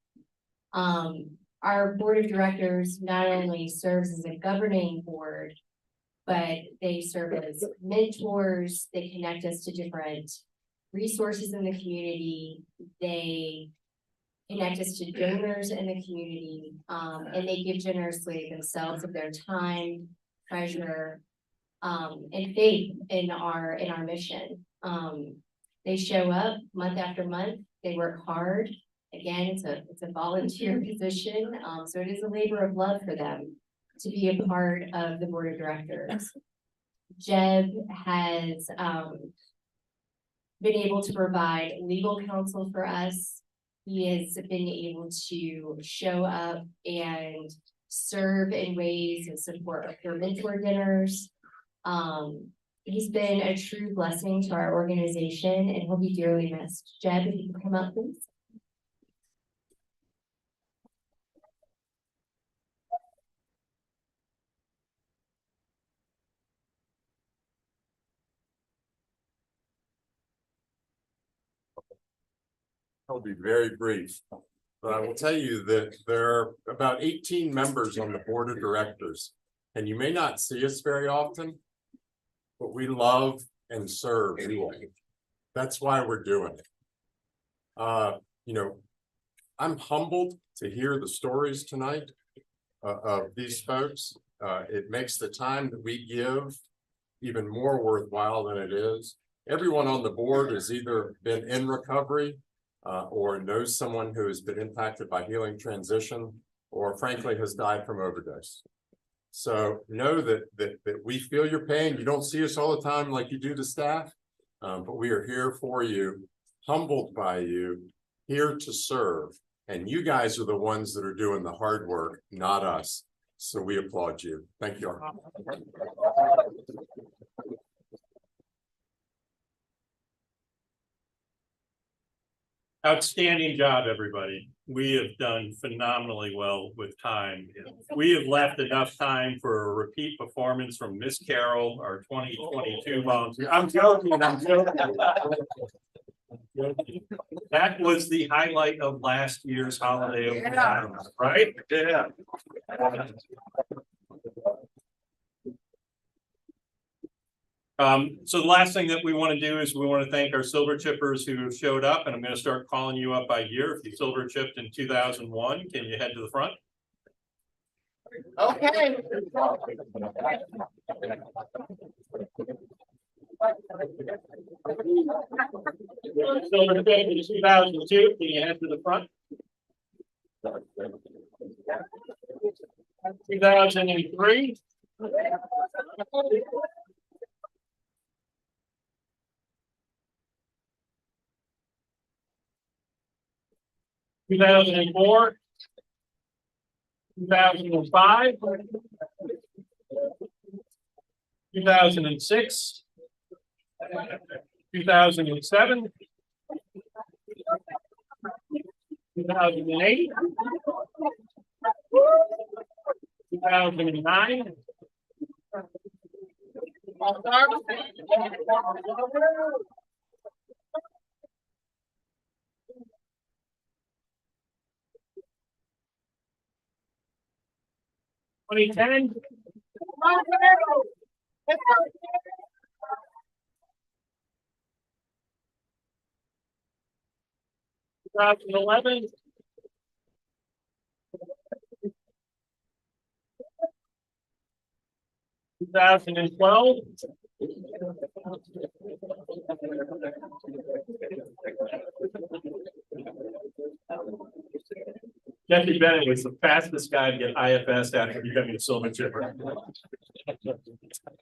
Our board of directors not only serves as a governing board, but they serve as mentors. They connect us to different resources in the community. They connect us to donors in the community, and they give generously themselves of their time, treasure, and faith in our mission. They show up month after month. They work hard. Again, it's a volunteer position, so it is a labor of love for them to be a part of the board of directors. Jeb has been able to provide legal counsel for us. He has been able to show up and serve in ways of support for mentor dinners. He's been a true blessing to our organization, and he'll be dearly missed. Jeb, if you can come up, please. I'll be very brief. But I will tell you that there are about 18 members on the board of directors. And you may not see us very often, but we love and serve you all. That's why we're doing it. You know, I'm humbled to hear the stories tonight of these folks. It makes the time that we give even more worthwhile than it is. Everyone on the board has either been in recovery or knows someone who has been impacted by healing transition, or frankly has died from overdose. So know that we feel your pain. You don't see us all the time like you do to staff, but we are here for you, humbled by you, here to serve. And you guys are the ones that are doing the hard work, not us. So we applaud you. Thank you. Outstanding job, everybody. We have done phenomenally well with time. We have left enough time for a repeat performance from Miss Carol, our 2022 volunteer. I'm joking. That was the highlight of last year's holiday, right? Yeah. So the last thing that we want to do is we want to thank our silver chippers who have showed up, and I'm going to start calling you up by year. If you silver chipped in 2001, can you head to the front? Okay. Silver chipped in 2002, can you head to the front? 2003. 2004, 2005, 2006, 2007, 2008, 2009. Twenty 10. 2011. 2012. Jesse Bennett was the fastest guy to get IFS after becoming a silver chipper.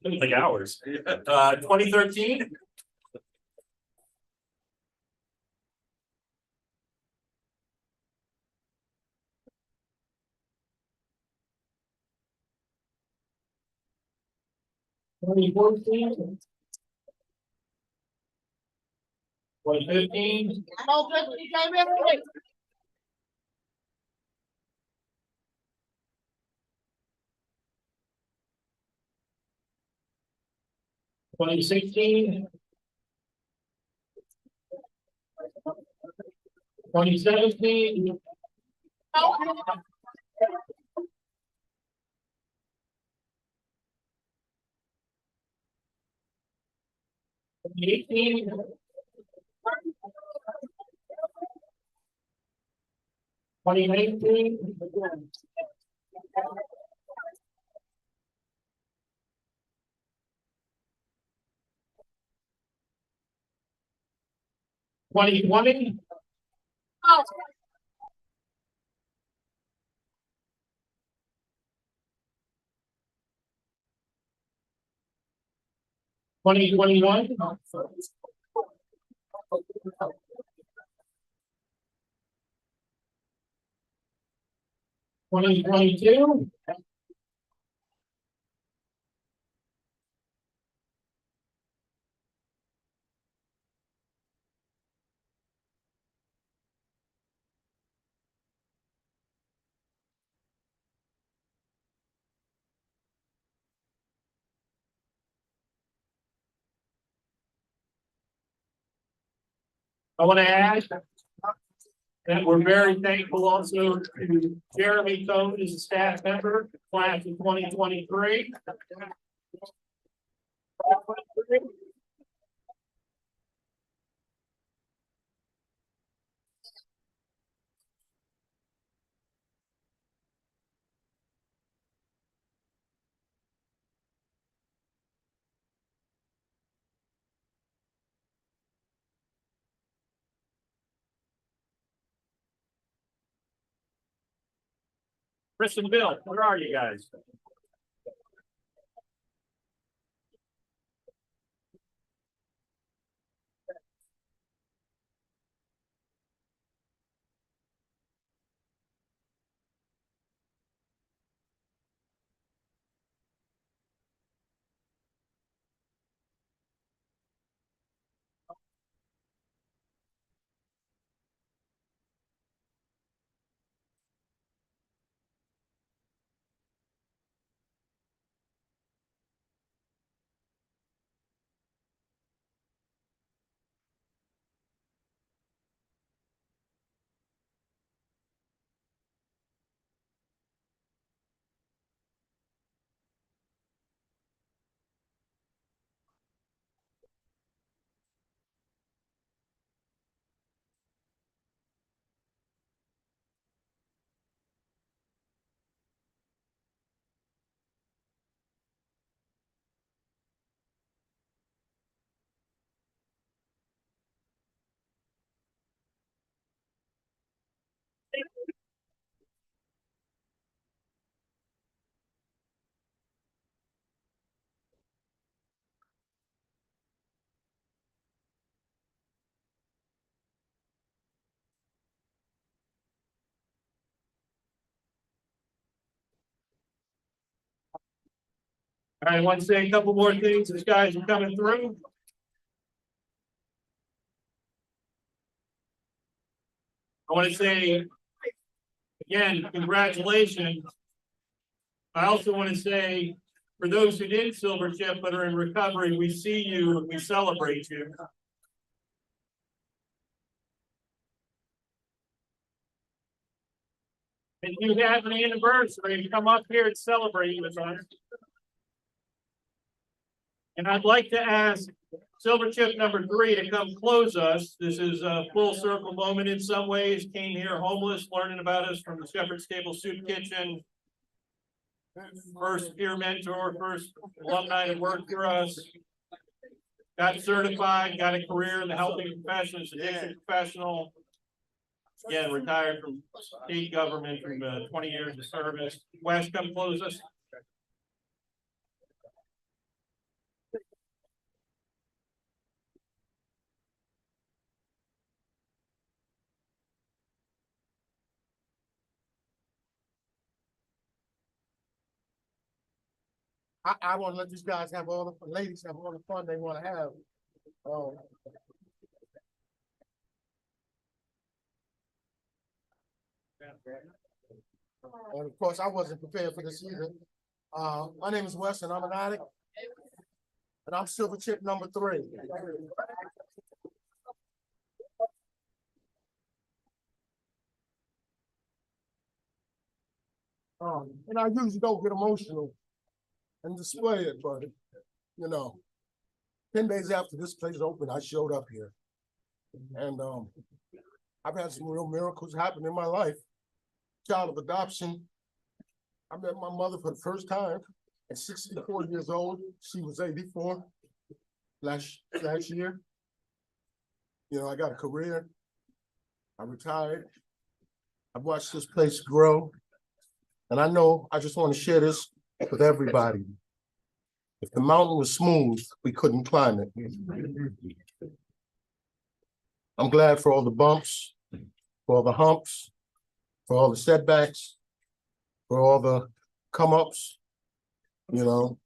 Like hours. 2013. Twenty 2015. 2016. 2017. 2018. 2019. 2020. 2021. 2022. 'I want to add And we're very thankful also to Jeremy Cone as a staff member, class of 2023. Chris and Bill, where are you guys? All right, I want to say a couple more things as guys are coming through. I want to say, again, congratulations. I also want to say, for those who did silver chip but are in recovery, we see you and we celebrate you. If you have an anniversary, come up here and celebrate with us. And I'd like to ask silver chip number 3 to come close us. This is a full circle moment in some ways. Came here homeless, learning about us from the Shepherd's Table Soup Kitchen. First peer mentor, first alumni to work for us. Got certified, got a career in the helping profession as a addiction professional. Again, retired from state government from 20 years of service. Wes, come close us. I want to let these guys have all the ladies have all the fun they want to have. And of course, I wasn't prepared for this either. My name is Wes, and I'm an addict, and I'm silver chip number 3. And I usually don't get emotional and display it, but you know, 10 days after this place opened, I showed up here, and I've had some real miracles happen in my life. Child of adoption. I met my mother for the first time at 64 years old. She was 84 last year. You know, I got a career. I retired. I've watched this place grow. And I know I just want to share this with everybody. If the mountain was smooth, we couldn't climb it. I'm glad for all the bumps, for all the humps, for all the setbacks, for all the come-ups, you know.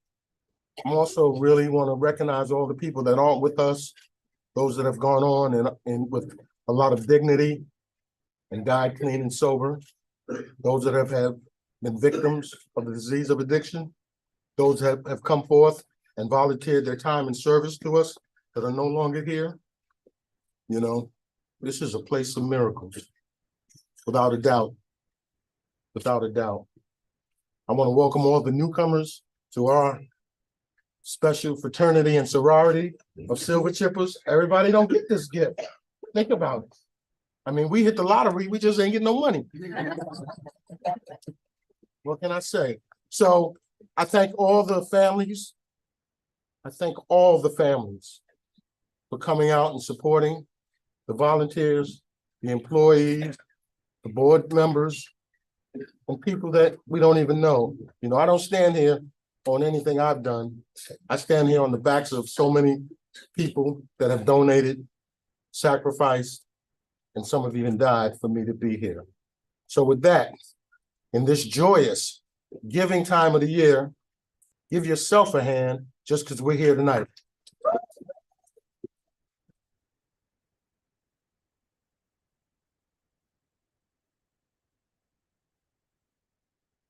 I'm also really want to recognize all the people that aren't with us, those that have gone on and with a lot of dignity and died clean and sober, those that have been victims of the disease of addiction, those that have come forth and volunteered their time and service to us that are no longer here. You know, this is a place of miracles. Without a doubt. Without a doubt. I want to welcome all the newcomers to our special fraternity and sorority of Silver Chippers. Everybody don't get this gift. Think about it. I mean, we hit the lottery, we just ain't getting no money. What can I say? So I thank all the families. I thank all the families for coming out and supporting the volunteers, the employees, the board members, and people that we don't even know. You know, I don't stand here on anything I've done. I stand here on the backs of so many people that have donated, sacrificed, and some have even died for me to be here. So with that, in this joyous giving time of the year, give yourself a hand just because we're here tonight.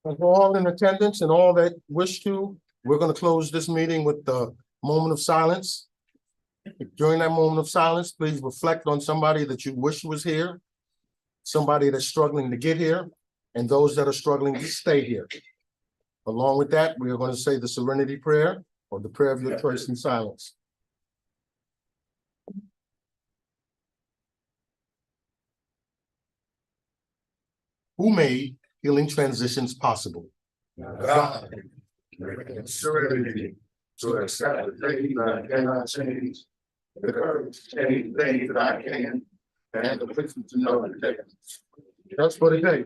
And for all in attendance and all that wish to, we're going to close this meeting with the moment of silence. During that moment of silence, please reflect on somebody that you wish was here, somebody that's struggling to get here, and those that are struggling to stay here. Along with that, we are going to say the Serenity Prayer, or the prayer of your choice in silence. Who made healing transitions possible? God, serenity to accept the things that I cannot change, the courage to change things that I can, and the wisdom to know the difference. That's for today.